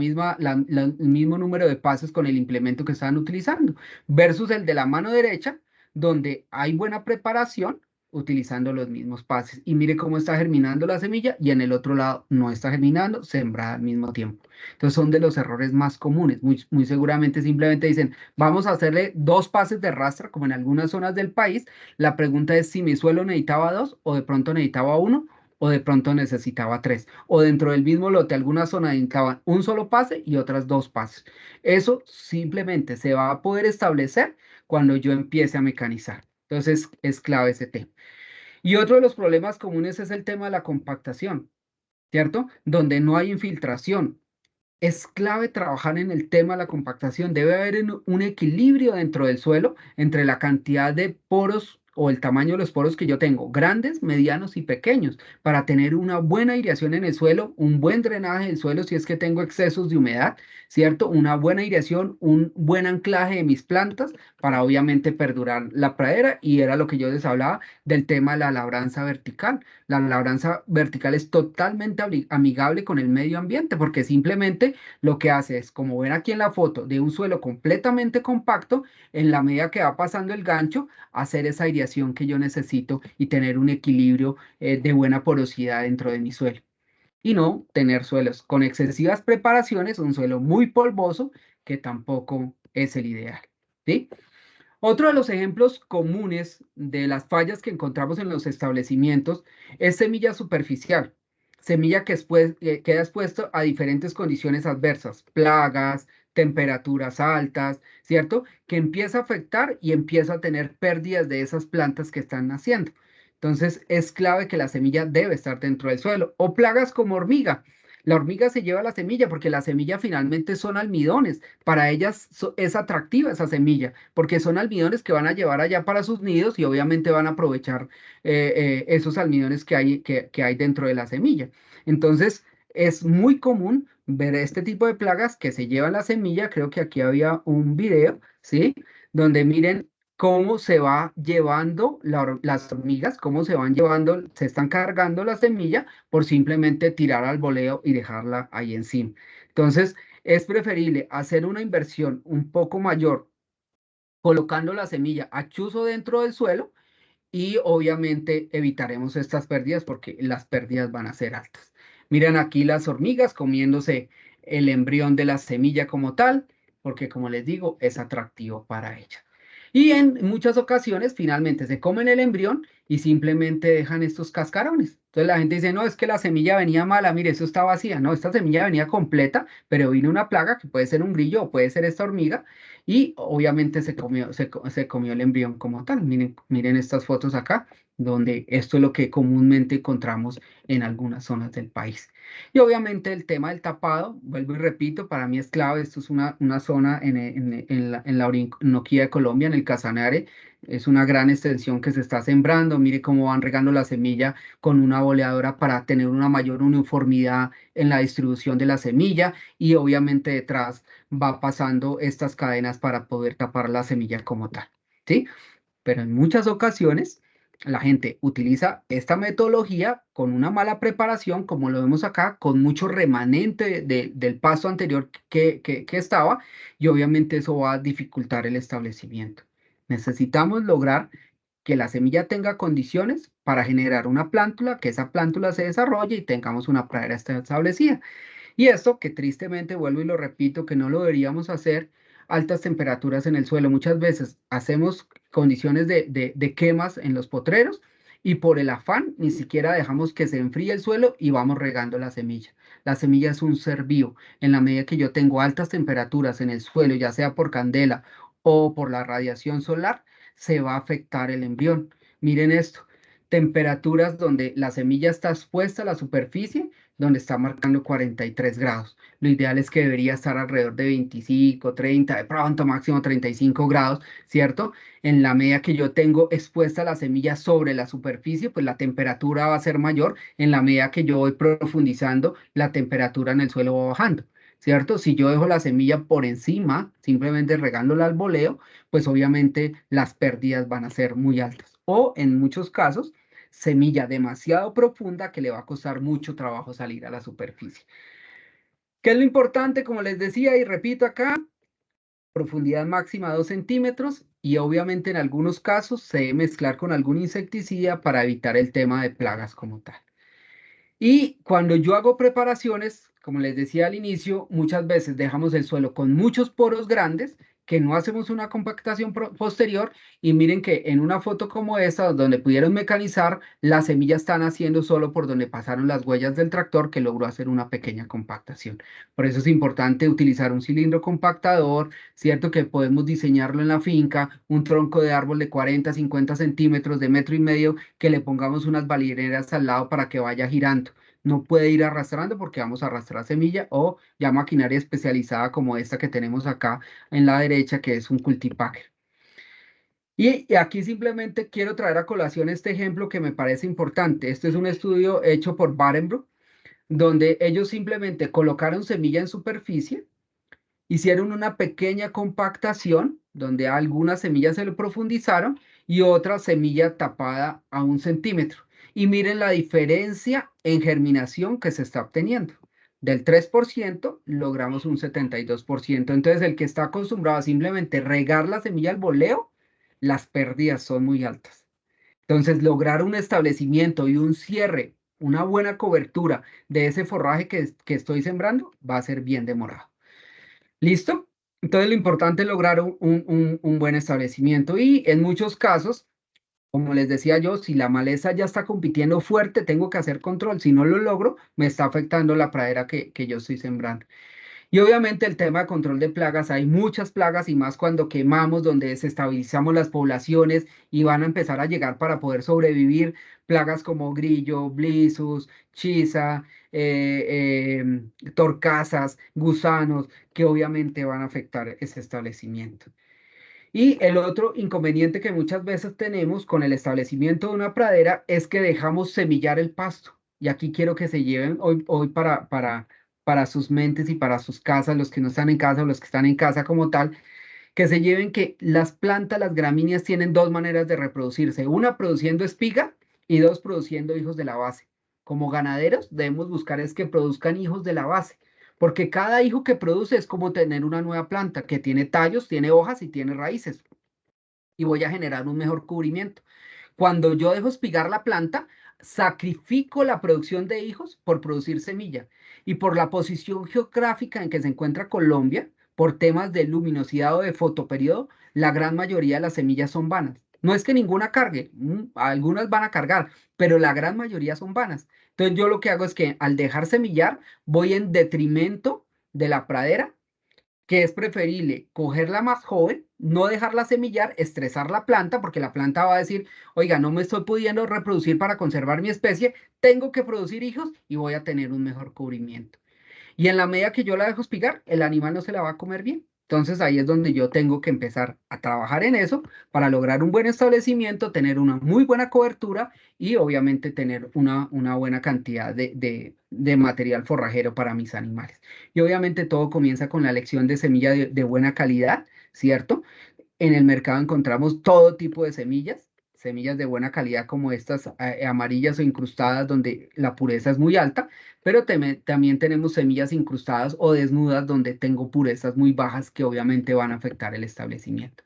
mismo número de pases con el implemento que estaban utilizando, versus el de la mano derecha, donde hay buena preparación utilizando los mismos pases. Y mire cómo está germinando la semilla y en el otro lado no está germinando, sembrada al mismo tiempo. Entonces son de los errores más comunes. Muy seguramente simplemente dicen, vamos a hacerle 2 pases de rastra, como en algunas zonas del país. La pregunta es si mi suelo necesitaba 2 o de pronto necesitaba 1 o de pronto necesitaba 3. O dentro del mismo lote, algunas zonas necesitaban un solo pase y otras 2 pases. Eso simplemente se va a poder establecer cuando yo empiece a mecanizar. Entonces es clave ese tema. Y otro de los problemas comunes es el tema de la compactación, ¿cierto? Donde no hay infiltración. es clave trabajar en el tema de la compactación. Debe haber un equilibrio dentro del suelo entre la cantidad de poros o el tamaño de los poros que yo tengo, grandes, medianos y pequeños, para tener una buena aireación en el suelo, un buen drenaje del suelo si es que tengo excesos de humedad, ¿cierto? Una buena aireación, un buen anclaje de mis plantas para obviamente perdurar la pradera. Y era lo que yo les hablaba del tema de la labranza vertical. La labranza vertical es totalmente amigable con el medio ambiente porque simplemente lo que hace es, como ven aquí en la foto, de un suelo completamente compacto, en la medida que va pasando el gancho, hacer esa aireación que yo necesito y tener un equilibrio de buena porosidad dentro de mi suelo. Y no tener suelos con excesivas preparaciones, un suelo muy polvoso, que tampoco es el ideal. ¿Sí? Otro de los ejemplos comunes de las fallas que encontramos en los establecimientos es semilla superficial, semilla que queda expuesta a diferentes condiciones adversas, plagas, temperaturas altas, ¿cierto? Que empieza a afectar y empieza a tener pérdidas de esas plantas que están naciendo. Entonces es clave que la semilla debe estar dentro del suelo. O plagas como hormiga. La hormiga se lleva la semilla porque la semilla finalmente son almidones. Para ellas es atractiva esa semilla porque son almidones que van a llevar allá para sus nidos y obviamente van a aprovechar esos almidones que hay dentro de la semilla. Entonces, es muy común ver este tipo de plagas que se llevan la semilla. Creo que aquí había un video, ¿sí? Donde miren cómo se va llevando las hormigas, cómo se van llevando, se están cargando la semilla por simplemente tirar al voleo y dejarla ahí encima. Entonces, es preferible hacer una inversión un poco mayor colocando la semilla a chuzo dentro del suelo y obviamente evitaremos estas pérdidas porque las pérdidas van a ser altas. Miren aquí las hormigas comiéndose el embrión de la semilla como tal, porque como les digo, es atractivo para ellas. Y en muchas ocasiones finalmente se comen el embrión y simplemente dejan estos cascarones. Entonces la gente dice, no, es que la semilla venía mala, mire, eso está vacía. No, esta semilla venía completa, pero vino una plaga que puede ser un grillo o puede ser esta hormiga y obviamente se comió el embrión como tal. Miren estas fotos acá, donde esto es lo que comúnmente encontramos en algunas zonas del país. Y obviamente el tema del tapado, vuelvo y repito, para mí es clave. Esto es una zona en la Orinoquía de Colombia, en el Casanare. Es una gran extensión que se está sembrando. Mire cómo van regando la semilla con una boleadora para tener una mayor uniformidad en la distribución de la semilla y obviamente detrás va pasando estas cadenas para poder tapar la semilla como tal, ¿sí? Pero en muchas ocasiones la gente utiliza esta metodología con una mala preparación, como lo vemos acá, con mucho remanente del paso anterior que estaba, y obviamente eso va a dificultar el establecimiento. Necesitamos lograr que la semilla tenga condiciones para generar una plántula, que esa plántula se desarrolle y tengamos una pradera establecida. Y esto que tristemente vuelvo y lo repito, que no lo deberíamos hacer, altas temperaturas en el suelo. Muchas veces hacemos condiciones de quemas en los potreros y por el afán ni siquiera dejamos que se enfríe el suelo y vamos regando la semilla. La semilla es un ser vivo. En la medida que yo tengo altas temperaturas en el suelo, ya sea por candela o por la radiación solar, se va a afectar el embrión. Miren esto, temperaturas donde la semilla está expuesta a la superficie donde está marcando 43 grados. Lo ideal es que debería estar alrededor de 25, 30, de pronto máximo 35 grados, ¿cierto? En la medida que yo tengo expuesta la semilla sobre la superficie, pues la temperatura va a ser mayor. En la medida que yo voy profundizando, la temperatura en el suelo va bajando. ¿Cierto? Si yo dejo la semilla por encima, simplemente regándola al voleo, pues obviamente las pérdidas van a ser muy altas. O en muchos casos, semilla demasiado profunda que le va a costar mucho trabajo salir a la superficie. ¿Qué es lo importante? Como les decía y repito acá, profundidad máxima 2 centímetros y obviamente en algunos casos se debe mezclar con algún insecticida para evitar el tema de plagas como tal. Y cuando yo hago preparaciones, como les decía al inicio, muchas veces dejamos el suelo con muchos poros grandes que no hacemos una compactación posterior y miren que en una foto como esta, donde pudieron mecanizar, las semillas están haciendo solo por donde pasaron las huellas del tractor que logró hacer una pequeña compactación. Por eso es importante utilizar un cilindro compactador, cierto que podemos diseñarlo en la finca, un tronco de árbol de 40, 50 centímetros, de metro y medio, que le pongamos unas balineras al lado para que vaya girando. no puede ir arrastrando porque vamos a arrastrar semilla o ya maquinaria especializada como esta que tenemos acá en la derecha, que es un cultipacker. Y aquí simplemente quiero traer a colación este ejemplo que me parece importante. Este es un estudio hecho por Barenbroek, donde ellos simplemente colocaron semilla en superficie, hicieron una pequeña compactación, donde algunas semillas se lo profundizaron y otra semilla tapada a 1 centímetro. Y miren la diferencia en germinación que se está obteniendo. Del 3% logramos un 72%. Entonces, el que está acostumbrado a simplemente regar la semilla al voleo, las pérdidas son muy altas. Entonces, lograr un establecimiento y un cierre, una buena cobertura de ese forraje que estoy sembrando, va a ser bien demorado. ¿Listo? Entonces, lo importante es lograr un buen establecimiento y en muchos casos, como les decía yo, si la maleza ya está compitiendo fuerte, tengo que hacer control. Si no lo logro, me está afectando la pradera que yo estoy sembrando. Y obviamente el tema de control de plagas, hay muchas plagas y más cuando quemamos, donde desestabilizamos las poblaciones y van a empezar a llegar para poder sobrevivir plagas como grillo, blisus, chisa, torcasas, gusanos, que obviamente van a afectar ese establecimiento. Y el otro inconveniente que muchas veces tenemos con el establecimiento de una pradera es que dejamos semillar el pasto. Y aquí quiero que se lleven hoy para sus mentes y para sus casas, los que no están en casa o los que están en casa como tal, que se lleven que las plantas, las gramíneas, tienen dos maneras de reproducirse. Una produciendo espiga y dos produciendo hijos de la base. Como ganaderos debemos buscar es que produzcan hijos de la base, porque cada hijo que produce es como tener una nueva planta que tiene tallos, tiene hojas y tiene raíces. Y voy a generar un mejor cubrimiento. Cuando yo dejo espigar la planta, sacrifico la producción de hijos por producir semilla. Y por la posición geográfica en que se encuentra Colombia, por temas de luminosidad o de fotoperiodo, la gran mayoría de las semillas son vanas. No es que ninguna cargue, algunas van a cargar, pero la gran mayoría son vanas. Entonces yo lo que hago es que al dejar semillar, voy en detrimento de la pradera, que es preferible cogerla más joven, no dejarla semillar, estresar la planta, porque la planta va a decir, oiga, no me estoy pudiendo reproducir para conservar mi especie, tengo que producir hijos y voy a tener un mejor cubrimiento. Y en la medida que yo la dejo espigar, el animal no se la va a comer bien. Entonces ahí es donde yo tengo que empezar a trabajar en eso para lograr un buen establecimiento, tener una muy buena cobertura y obviamente tener una buena cantidad de material forrajero para mis animales. Y obviamente todo comienza con la elección de semilla de buena calidad, ¿cierto? En el mercado encontramos todo tipo de semillas, semillas de buena calidad como estas amarillas o incrustadas donde la pureza es muy alta, pero también tenemos semillas incrustadas o desnudas donde tengo purezas muy bajas que obviamente van a afectar el establecimiento.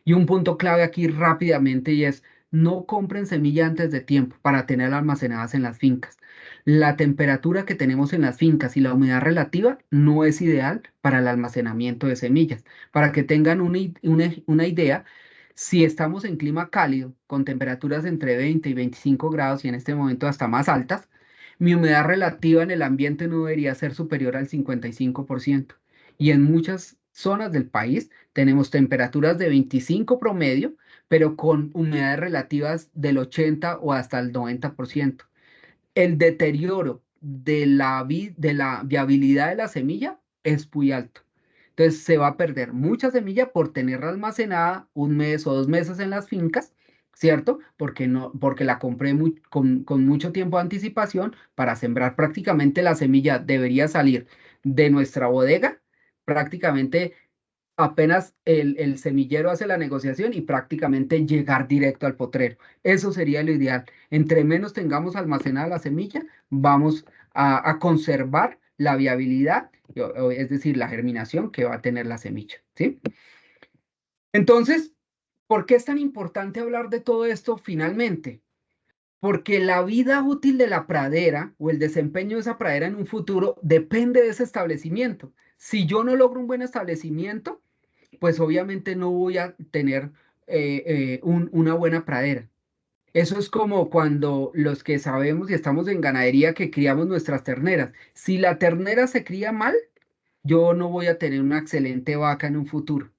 Y un punto clave aquí rápidamente y es no compren semilla antes de tiempo para tenerla almacenadas en las fincas. La temperatura que tenemos en las fincas y la humedad relativa no es ideal para el almacenamiento de semillas. Para que tengan una idea, si estamos en clima cálido, con temperaturas entre 20 y 25 grados y en este momento hasta más altas, mi humedad relativa en el ambiente no debería ser superior al 55%. Y en muchas zonas del país tenemos temperaturas de 25 promedio, pero con humedades relativas del 80 o hasta el 90%. El deterioro de la viabilidad de la semilla es muy alto. Entonces se va a perder mucha semilla por tenerla almacenada 1 mes o 2 meses en las fincas, ¿cierto? Porque la compré con mucho tiempo de anticipación para sembrar. Prácticamente la semilla debería salir de nuestra bodega, prácticamente apenas el semillero hace la negociación y prácticamente llegar directo al potrero. Eso sería lo ideal. Entre menos tengamos almacenada la semilla, vamos a conservar la viabilidad, es decir, la germinación que va a tener la semilla, ¿sí? Entonces, ¿por qué es tan importante hablar de todo esto finalmente? Porque la vida útil de la pradera o el desempeño de esa pradera en un futuro depende de ese establecimiento. Si yo no logro un buen establecimiento, pues obviamente no voy a tener una buena pradera. Eso es como cuando los que sabemos y estamos en ganadería que criamos nuestras terneras. Si la ternera se cría mal, yo no voy a tener una excelente vaca en un futuro.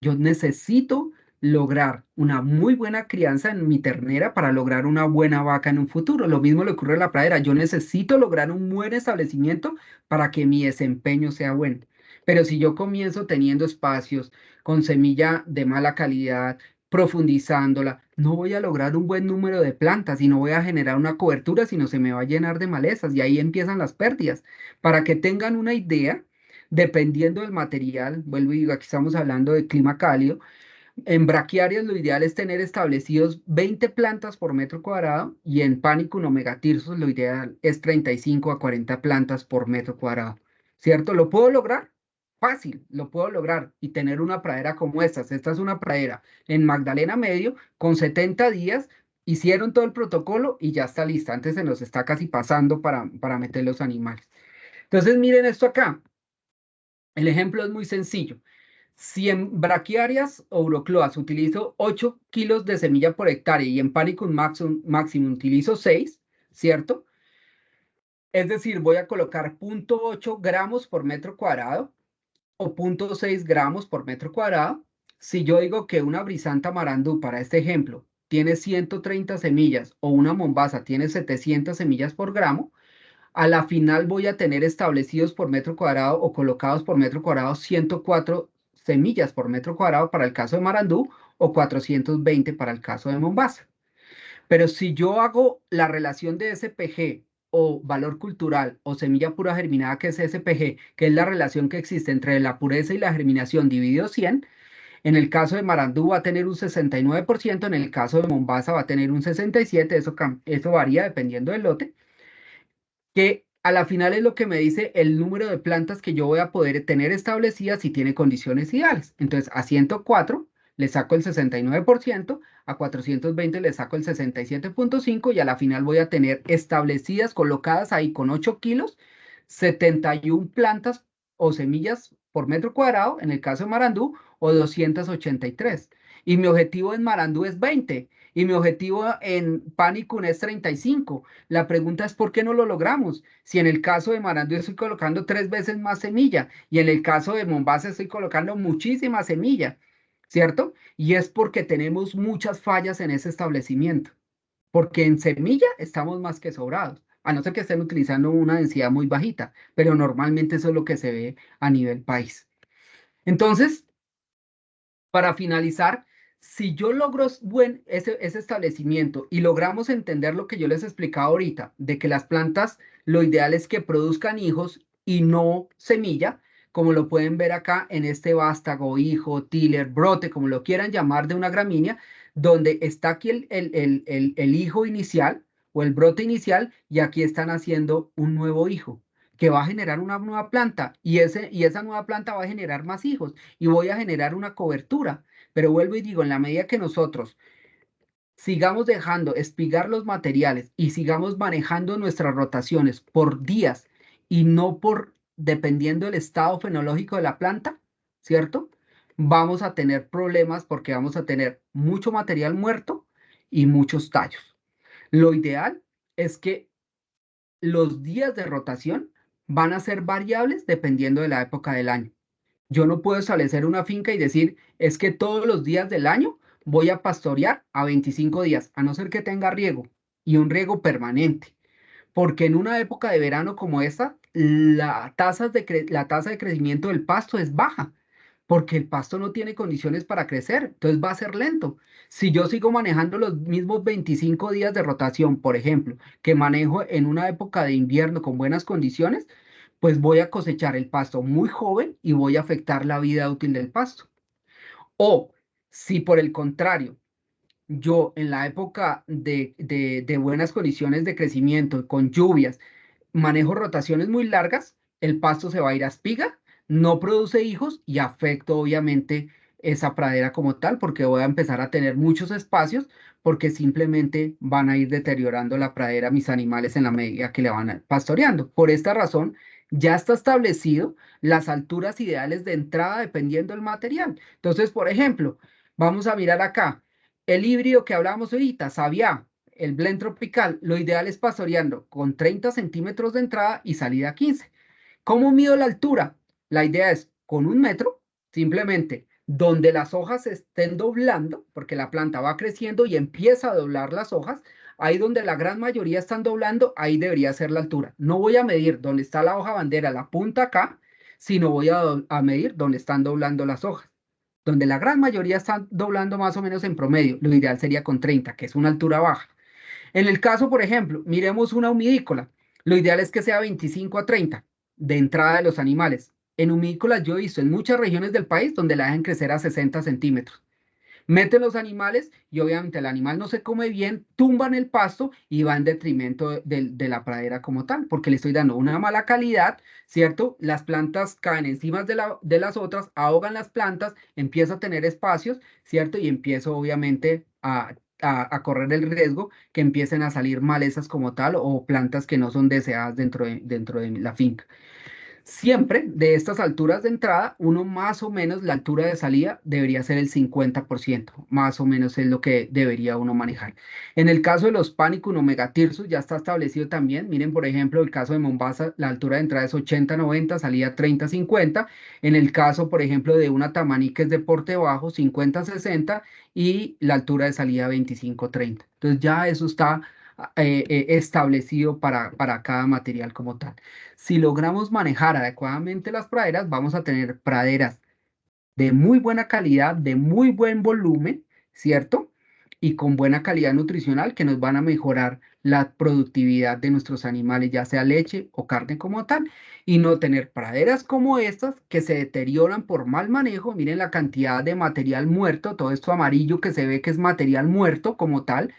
Yo necesito lograr una muy buena crianza en mi ternera para lograr una buena vaca en un futuro. Lo mismo le ocurre a la pradera. Yo necesito lograr un buen establecimiento para que mi desempeño sea bueno. Pero si yo comienzo teniendo espacios con semilla de mala calidad, profundizándola, no voy a lograr un buen número de plantas y no voy a generar una cobertura, sino se me va a llenar de malezas y ahí empiezan las pérdidas. Para que tengan una idea, dependiendo del material, vuelvo y digo, aquí estamos hablando de clima cálido, en braquiarias lo ideal es tener establecidos 20 plantas por metro cuadrado y en Panicum o megatirsos lo ideal es 35 a 40 plantas por metro cuadrado. ¿Cierto? ¿Lo puedo lograr? Fácil, lo puedo lograr y tener una pradera como esta. Esta es una pradera en Magdalena Medio con 70 días. Hicieron todo el protocolo y ya está lista. Antes se nos está casi pasando para meter los animales. Entonces miren esto acá. El ejemplo es muy sencillo. Si en braquiarias o urocloas utilizo 8 kilos de semilla por hectárea y en Panicum Maximum utilizo 6, ¿cierto? Es decir, voy a colocar 0,8 gramos por metro cuadrado o 0,6 gramos por metro cuadrado. Si yo digo que una brisanta marandú, para este ejemplo, tiene 130 semillas o una mombaza tiene 700 semillas por gramo, a la final voy a tener establecidos por metro cuadrado o colocados por metro cuadrado 104 semillas por metro cuadrado para el caso de Marandú o 420 para el caso de Mombasa. Pero si yo hago la relación de SPG o valor cultural o semilla pura germinada que es SPG, que es la relación que existe entre la pureza y la germinación dividido 100, en el caso de Marandú va a tener un 69%, en el caso de Mombasa va a tener un 67%, eso varía dependiendo del lote que a la final es lo que me dice el número de plantas que yo voy a poder tener establecidas si tiene condiciones ideales. Entonces, a 104 le saco el 69%, a 420 le saco el 67,5 y a la final voy a tener establecidas, colocadas ahí con 8 kilos, 71 plantas o semillas por metro cuadrado, en el caso de Marandú, o 283. Y mi objetivo en Marandú es 20 y mi objetivo en Panicum es 35. La pregunta es ¿por qué no lo logramos? Si en el caso de Marandú estoy colocando 3 veces más semilla y en el caso de Mombasa estoy colocando muchísima semilla, ¿cierto? Y es porque tenemos muchas fallas en ese establecimiento, porque en semilla estamos más que sobrados, a no ser que estén utilizando una densidad muy bajita, pero normalmente eso es lo que se ve a nivel país. Entonces, para finalizar, si yo logro ese establecimiento y logramos entender lo que yo les explicaba ahorita, de que las plantas lo ideal es que produzcan hijos y no semilla, como lo pueden ver acá en este vástago, hijo, tiller, brote, como lo quieran llamar de una gramínea, donde está aquí el hijo inicial o el brote inicial y aquí están haciendo un nuevo hijo que va a generar una nueva planta y esa nueva planta va a generar más hijos y voy a generar una cobertura. Pero vuelvo y digo, en la medida que nosotros sigamos dejando espigar los materiales y sigamos manejando nuestras rotaciones por días y no por dependiendo del estado fenológico de la planta, ¿cierto? Vamos a tener problemas porque vamos a tener mucho material muerto y muchos tallos. Lo ideal es que los días de rotación van a ser variables dependiendo de la época del año. Yo no puedo establecer una finca y decir, es que todos los días del año voy a pastorear a 25 días, a no ser que tenga riego y un riego permanente. Porque en una época de verano como esta, la tasa de crecimiento del pasto es baja, porque el pasto no tiene condiciones para crecer, entonces va a ser lento. Si yo sigo manejando los mismos 25 días de rotación, por ejemplo, que manejo en una época de invierno con buenas condiciones, pues voy a cosechar el pasto muy joven y voy a afectar la vida útil del pasto. O si por el contrario, yo en la época de buenas condiciones de crecimiento, con lluvias, manejo rotaciones muy largas, el pasto se va a ir a espiga, no produce hijos y afecto obviamente esa pradera como tal, porque voy a empezar a tener muchos espacios, porque simplemente van a ir deteriorando la pradera mis animales en la medida que le van pastoreando. Por esta razón, ya está establecido las alturas ideales de entrada dependiendo del material. Entonces, por ejemplo, vamos a mirar acá, el híbrido que hablábamos ahorita, Sabiá, el blend tropical, lo ideal es pastoreando con 30 centímetros de entrada y salida 15. ¿Cómo mido la altura? La idea es con 1 metro, simplemente donde las hojas se estén doblando, porque la planta va creciendo y empieza a doblar las hojas, ahí donde la gran mayoría están doblando, ahí debería ser la altura. No voy a medir donde está la hoja bandera, la punta acá, sino voy a medir donde están doblando las hojas. Donde la gran mayoría están doblando más o menos en promedio, lo ideal sería con 30, que es una altura baja. En el caso, por ejemplo, miremos una humidícola. Lo ideal es que sea 25 a 30 de entrada de los animales. En humidícolas yo he visto en muchas regiones del país donde la dejan crecer a 60 centímetros. Meten los animales y obviamente el animal no se come bien, tumban el pasto y va en detrimento de la pradera como tal, porque le estoy dando una mala calidad, ¿cierto? Las plantas caen encima de las otras, ahogan las plantas, empiezo a tener espacios, ¿cierto? Y empiezo obviamente a correr el riesgo que empiecen a salir malezas como tal o plantas que no son deseadas dentro de la finca. Siempre de estas alturas de entrada, uno más o menos la altura de salida debería ser el 50%, más o menos es lo que debería uno manejar. En el caso de los Panicum o Megatirsus ya está establecido también. Miren, por ejemplo, el caso de Mombasa, la altura de entrada es 80-90, salida 30-50. En el caso, por ejemplo, de una Tamaní que es de porte bajo, 50-60 y la altura de salida 25-30. Entonces ya eso está establecido para cada material como tal. Si logramos manejar adecuadamente las praderas, vamos a tener praderas de muy buena calidad, de muy buen volumen, ¿cierto? Y con buena calidad nutricional que nos van a mejorar la productividad de nuestros animales, ya sea leche o carne como tal, y no tener praderas como estas que se deterioran por mal manejo. Miren la cantidad de material muerto, todo esto amarillo que se ve que es material muerto como tal,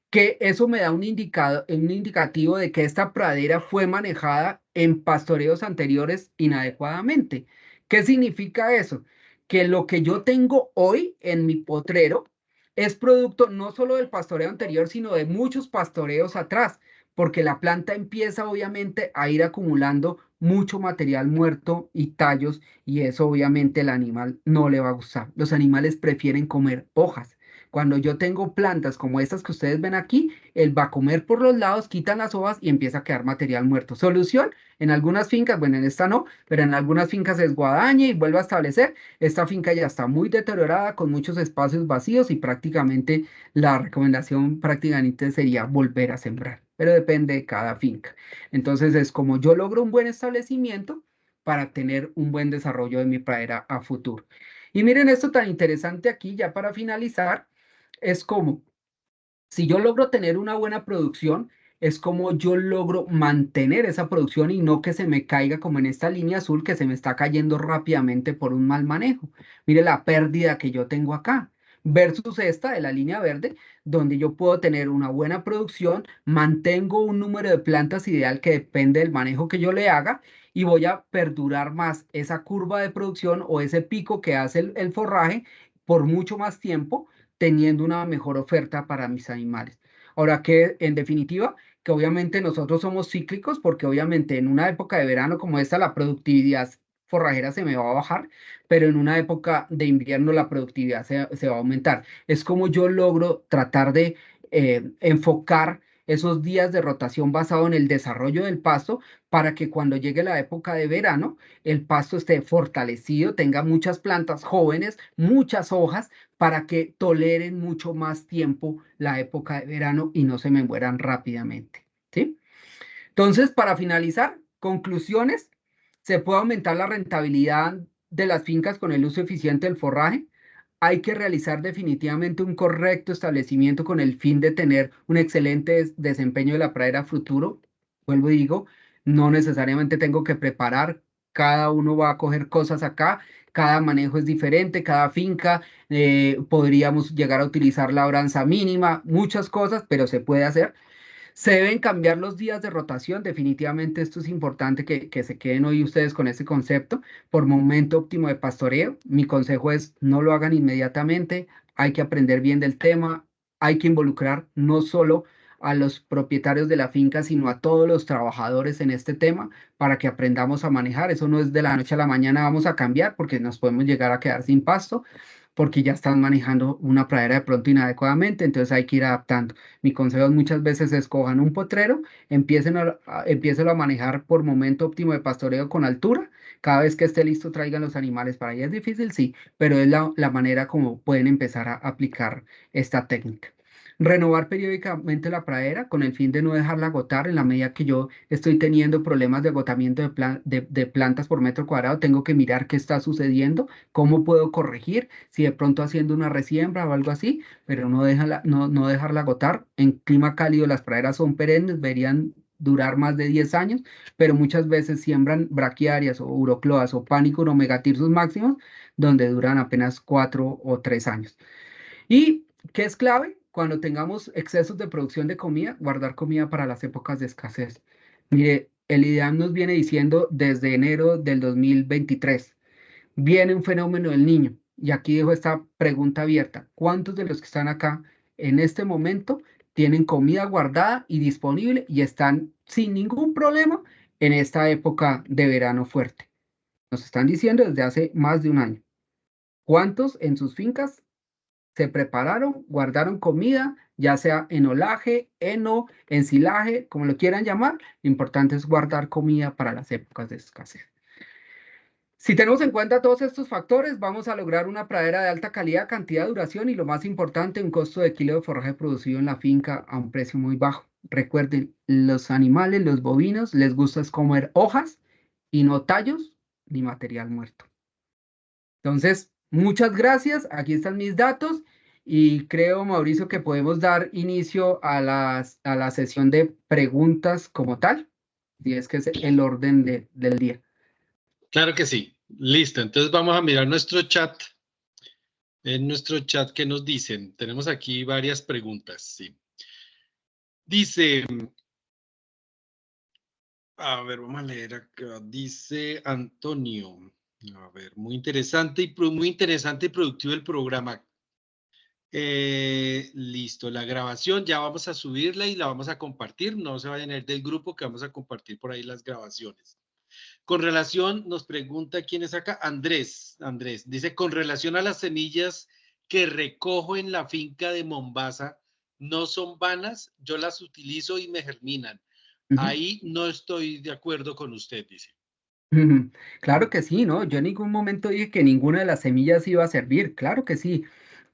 que eso me da un indicativo de que esta pradera fue manejada en pastoreos anteriores inadecuadamente. ¿Qué significa eso? Que lo que yo tengo hoy en mi potrero es producto no solo del pastoreo anterior, sino de muchos pastoreos atrás, porque la planta empieza obviamente a ir acumulando mucho material muerto y tallos, y eso obviamente el animal no le va a gustar. Los animales prefieren comer hojas. Cuando yo tengo plantas como estas que ustedes ven aquí, él va a comer por los lados, quitan las hojas y empieza a quedar material muerto. Solución, en algunas fincas, bueno, en esta no, pero en algunas fincas es guadaña y vuelve a establecer. Esta finca ya está muy deteriorada, con muchos espacios vacíos y prácticamente la recomendación prácticamente sería volver a sembrar, pero depende de cada finca. Entonces es como yo logro un buen establecimiento para tener un buen desarrollo de mi pradera a futuro. Y miren esto tan interesante aquí, ya para finalizar, es como, si yo logro tener una buena producción, es como yo logro mantener esa producción y no que se me caiga como en esta línea azul que se me está cayendo rápidamente por un mal manejo. Mire la pérdida que yo tengo acá versus esta de la línea verde, donde yo puedo tener una buena producción, mantengo un número de plantas ideal que depende del manejo que yo le haga y voy a perdurar más esa curva de producción o ese pico que hace el forraje por mucho más tiempo teniendo una mejor oferta para mis animales. Ahora que en definitiva, que obviamente nosotros somos cíclicos porque obviamente en una época de verano como esta la productividad forrajera se me va a bajar, pero en una época de invierno la productividad se va a aumentar. Es como yo logro tratar de enfocar esos días de rotación basado en el desarrollo del pasto para que cuando llegue la época de verano el pasto esté fortalecido, tenga muchas plantas jóvenes, muchas hojas para que toleren mucho más tiempo la época de verano y no se me mueran rápidamente, ¿sí? Entonces, para finalizar, conclusiones, se puede aumentar la rentabilidad de las fincas con el uso eficiente del forraje. Hay que realizar definitivamente un correcto establecimiento con el fin de tener un excelente desempeño de la pradera futuro. Vuelvo y digo, no necesariamente tengo que preparar, cada uno va a coger cosas acá, cada manejo es diferente, cada finca, podríamos llegar a utilizar labranza mínima, muchas cosas, pero se puede hacer. Se deben cambiar los días de rotación, definitivamente esto es importante que se queden hoy ustedes con ese concepto. Por momento óptimo de pastoreo, mi consejo es no lo hagan inmediatamente, hay que aprender bien del tema, hay que involucrar no solo a los propietarios de la finca, sino a todos los trabajadores en este tema para que aprendamos a manejar. Eso no es de la noche a la mañana vamos a cambiar porque nos podemos llegar a quedar sin pasto. porque ya están manejando una pradera de pronto inadecuadamente, entonces hay que ir adaptando. Mi consejo muchas veces es cojan un potrero, empiecen a manejar por momento óptimo de pastoreo con altura. Cada vez que esté listo, traigan los animales para allá. Es difícil, sí, pero es la manera como pueden empezar a aplicar esta técnica. Renovar periódicamente la pradera con el fin de no dejarla agotar. En la medida que yo estoy teniendo problemas de agotamiento de plantas por metro cuadrado, tengo que mirar qué está sucediendo, cómo puedo corregir, si de pronto haciendo una resiembra o algo así, pero no dejarla agotar. En clima cálido las praderas son perennes, deberían durar más de 10 años, pero muchas veces siembran braquiarias o urocloas o pánicos o megatirsus máximos, donde duran apenas 4 o 3 años. ¿Y qué es clave? Cuando tengamos excesos de producción de comida, guardar comida para las épocas de escasez. Mire, el IDEAM nos viene diciendo desde enero del 2023, viene un fenómeno del niño. Y aquí dejo esta pregunta abierta. ¿Cuántos de los que están acá en este momento tienen comida guardada y disponible y están sin ningún problema en esta época de verano fuerte? Nos están diciendo desde hace más de un año. ¿Cuántos en sus fincas se prepararon, guardaron comida, ya sea en olaje, heno, ensilaje, como lo quieran llamar? Lo importante es guardar comida para las épocas de escasez. Si tenemos en cuenta todos estos factores, vamos a lograr una pradera de alta calidad, cantidad, duración y lo más importante, un costo de kilo de forraje producido en la finca a un precio muy bajo. Recuerden, los animales, los bovinos, les gusta es comer hojas y no tallos ni material muerto. Entonces, muchas gracias. Aquí están mis datos y creo, Mauricio, que podemos dar inicio a la sesión de preguntas como tal, y es que es el orden del día. Claro que sí. Listo. Entonces vamos a mirar nuestro chat. En nuestro chat, ¿qué nos dicen? Tenemos aquí varias preguntas. Sí. Dice, a ver, vamos a leer acá. Dice Antonio. A ver, muy interesante muy interesante y productivo el programa. Listo, la grabación ya vamos a subirla y la vamos a compartir. No se vayan a ir del grupo que vamos a compartir por ahí las grabaciones. Con relación, nos pregunta quién es acá, Andrés. Andrés dice, con relación a las semillas que recojo en la finca de Mombasa, no son vanas, yo las utilizo y me germinan. Ahí no estoy de acuerdo con usted, dice. Claro que sí, ¿no? Yo en ningún momento dije que ninguna de las semillas iba a servir. Claro que sí,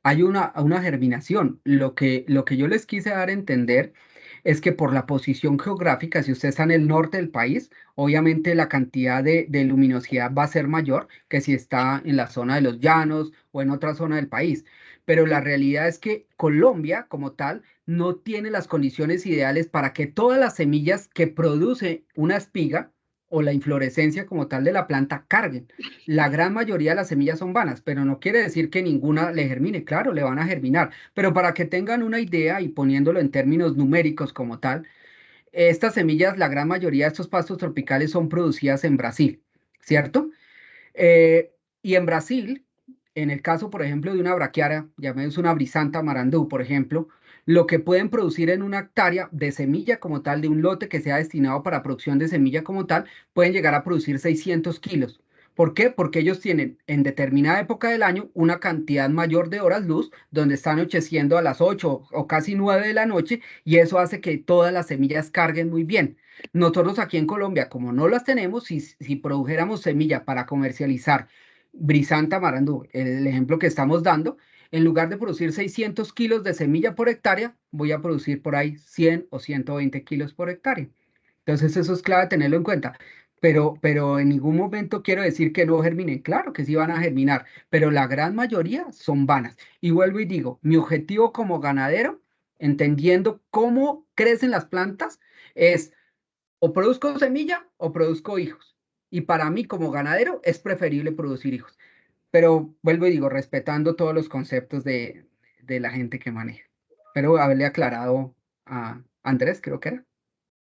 hay una germinación. Lo que yo les quise dar a entender es que por la posición geográfica, si usted está en el norte del país, obviamente la cantidad de luminosidad va a ser mayor que si está en la zona de los llanos o en otra zona del país. Pero la realidad es que Colombia, como tal, no tiene las condiciones ideales para que todas las semillas que produce una espiga o la inflorescencia como tal de la planta carguen. La gran mayoría de las semillas son vanas, pero no quiere decir que ninguna le germine. Claro, le van a germinar, pero para que tengan una idea y poniéndolo en términos numéricos como tal, estas semillas, la gran mayoría de estos pastos tropicales son producidas en Brasil, ¿cierto? Y en Brasil, en el caso, por ejemplo, de una braquiara, llamemos una brisanta marandú, por ejemplo, lo que pueden producir en una hectárea de semilla como tal, de un lote que sea destinado para producción de semilla como tal, pueden llegar a producir 600 kilos. ¿Por qué? Porque ellos tienen en determinada época del año una cantidad mayor de horas luz, donde está anocheciendo a las 8 o casi 9 de la noche, y eso hace que todas las semillas carguen muy bien. Nosotros aquí en Colombia, como no las tenemos, si produjéramos semilla para comercializar Brisanta Marandú, el ejemplo que estamos dando, en lugar de producir 600 kilos de semilla por hectárea, voy a producir por ahí 100 o 120 kilos por hectárea. Entonces eso es clave tenerlo en cuenta. Pero en ningún momento quiero decir que no germinen. Claro que sí van a germinar, pero la gran mayoría son vanas. Y vuelvo y digo, mi objetivo como ganadero, entendiendo cómo crecen las plantas, es o produzco semilla o produzco hijos. Y para mí como ganadero es preferible producir hijos. Pero vuelvo y digo, respetando todos los conceptos de la gente que maneja. Pero haberle aclarado a Andrés, creo que era.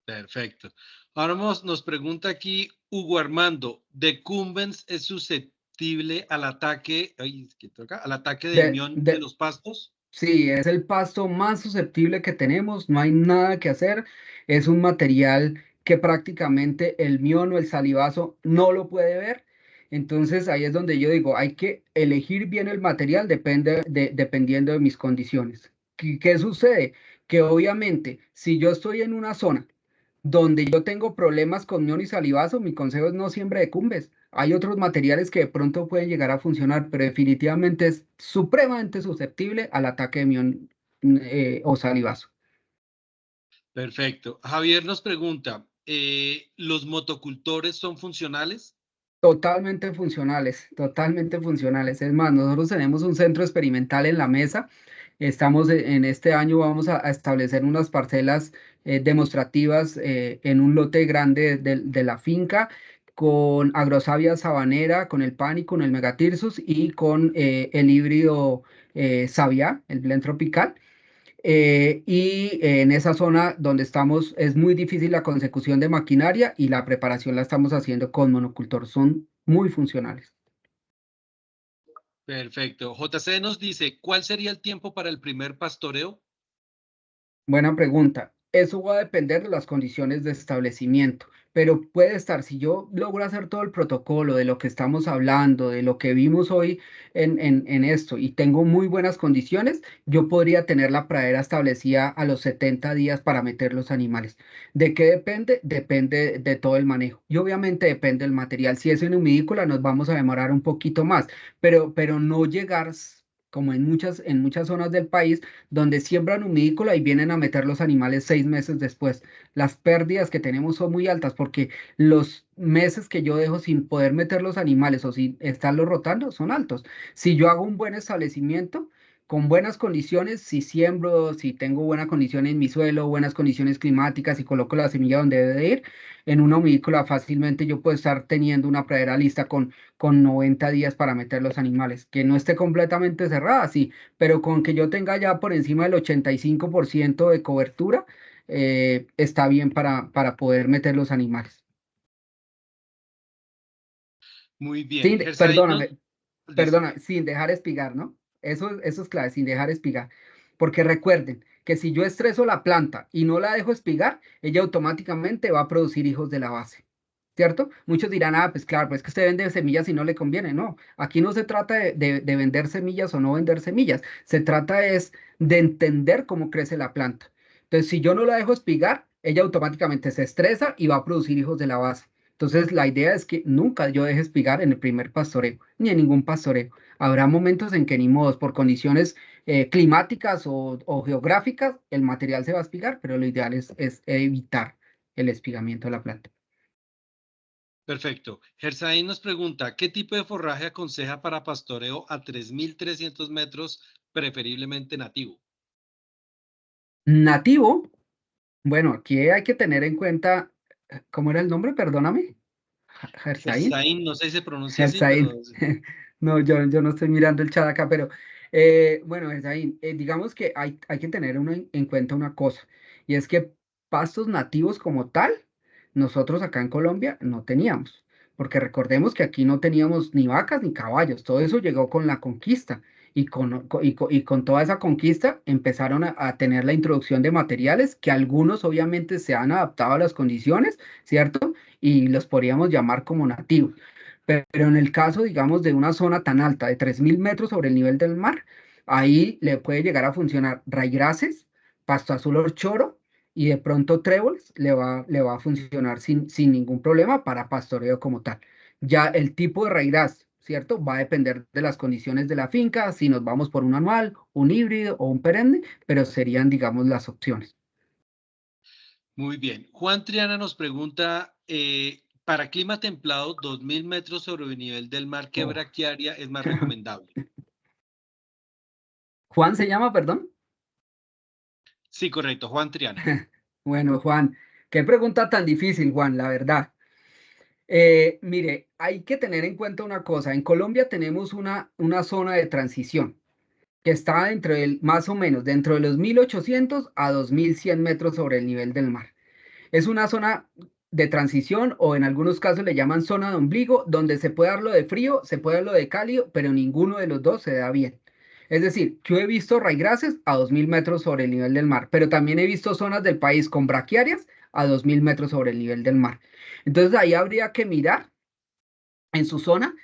Perfecto. Ahora nos pregunta aquí Hugo Armando, ¿Decumbens es susceptible al ataque, ay, ¿qué toca? Al ataque del De, mión de de, los pastos? sí, es el pasto más susceptible que tenemos, no hay nada que hacer. Es un material que prácticamente el mión o el salivazo no lo puede ver. Entonces ahí es donde yo digo, hay que elegir bien el material dependiendo de mis condiciones. ¿Qué sucede? Que obviamente si yo estoy en una zona donde yo tengo problemas con mión y salivazo, mi consejo es no siembre de cumbres. Hay otros materiales que de pronto pueden llegar a funcionar, pero definitivamente es supremamente susceptible al ataque de mión o salivazo. Perfecto. Javier nos pregunta, ¿los motocultores son funcionales? Totalmente funcionales, totalmente funcionales. Es más, nosotros tenemos un centro experimental en la mesa. Estamos en este año, vamos a establecer unas parcelas demostrativas en un lote grande de la finca con Agrosavia sabanera, con el pan y con el megatirsus y con el híbrido Savia, el blend tropical. En esa zona donde estamos es muy difícil la consecución de maquinaria y la preparación la estamos haciendo con monocultor. Son muy funcionales. Perfecto. JC nos dice, ¿cuál sería el tiempo para el primer pastoreo? Buena pregunta. Eso va a depender de las condiciones de establecimiento, pero puede estar, si yo logro hacer todo el protocolo de lo que estamos hablando, de lo que vimos hoy en esto, y tengo muy buenas condiciones, yo podría tener la pradera establecida a los 70 días para meter los animales. ¿De qué depende? Depende de todo el manejo. Y obviamente depende del material. Si es en humidícola, nos vamos a demorar un poquito más, pero no llegar como en muchas zonas del país donde siembran humícola y vienen a meter los animales 6 meses después. Las pérdidas que tenemos son muy altas porque los meses que yo dejo sin poder meter los animales o sin estarlos rotando son altos. Si yo hago un buen establecimiento, con buenas condiciones, si siembro, si tengo buena condición en mi suelo, buenas condiciones climáticas y coloco la semilla donde debe de ir, en una humícola fácilmente yo puedo estar teniendo una pradera lista con 90 días para meter los animales. Que no esté completamente cerrada, sí, pero con que yo tenga ya por encima del 85% de cobertura, está bien para poder meter los animales. Muy bien. Gersain nos Perdóname, listo. perdona, sin dejar espigar, ¿no? Eso es clave, sin dejar espigar. Porque recuerden que si yo estreso la planta y no la dejo espigar, ella automáticamente va a producir hijos de la base. ¿Cierto? Muchos dirán, ah, pues claro, pues es que usted vende semillas y no le conviene. No, aquí no se trata de vender semillas o no vender semillas. Se trata es de entender cómo crece la planta. Entonces, si yo no la dejo espigar, ella automáticamente se estresa y va a producir hijos de la base. Entonces, la idea es que nunca yo deje espigar en el primer pastoreo, ni en ningún pastoreo. Habrá momentos en que ni modos, por condiciones climáticas o geográficas, el material se va a espigar, pero lo ideal es evitar el espigamiento de la planta. Perfecto. Gersain nos pregunta, ¿qué tipo de forraje aconseja para pastoreo a 3.300 metros, preferiblemente nativo? Nativo, bueno, aquí hay que tener en cuenta, ¿cómo era el nombre? Perdóname. Gersain. Gersain, no sé si se pronuncia así, pero Gersain. No, yo no estoy mirando el chat acá, pero bueno, Gersain, digamos que hay que tener en cuenta una cosa, y es que pastos nativos como tal, nosotros acá en Colombia no teníamos, porque recordemos que aquí no teníamos ni vacas ni caballos, todo eso llegó con la conquista, y con toda esa conquista empezaron a tener la introducción de materiales que algunos obviamente se han adaptado a las condiciones, ¿cierto? Y los podríamos llamar como nativos. Pero en el caso, digamos, de una zona tan alta, de 3.000 metros sobre el nivel del mar, ahí le puede llegar a funcionar raigrases, pasto azul horchoro y de pronto tréboles le va a funcionar sin ningún problema para pastoreo como tal. Ya el tipo de raigraz, ¿cierto? Va a depender de las condiciones de la finca, si nos vamos por un anual, un híbrido o un perenne, pero serían, digamos, las opciones. muy bien. Juan Triana nos pregunta, para clima templado, 2.000 metros sobre el nivel del mar, ¿qué Oh. braquiaria es más recomendable? Juan se llama, perdón. Sí, correcto, Juan Triana. Bueno, Juan, qué pregunta tan difícil, Juan, la verdad. Mire, hay que tener en cuenta una cosa. En Colombia tenemos una zona de transición que está más o menos dentro de los 1.800 a 2.100 metros sobre el nivel del mar. Es una zona de transición o en algunos casos le llaman zona de ombligo, donde se puede dar lo de frío, se puede dar lo de cálido, pero ninguno de los dos se da bien. Es decir, yo he visto raigraces a 2.000 metros sobre el nivel del mar, pero también he visto zonas del país con braquiarias a 2.000 metros sobre el nivel del mar. Entonces ahí habría que mirar en su zona,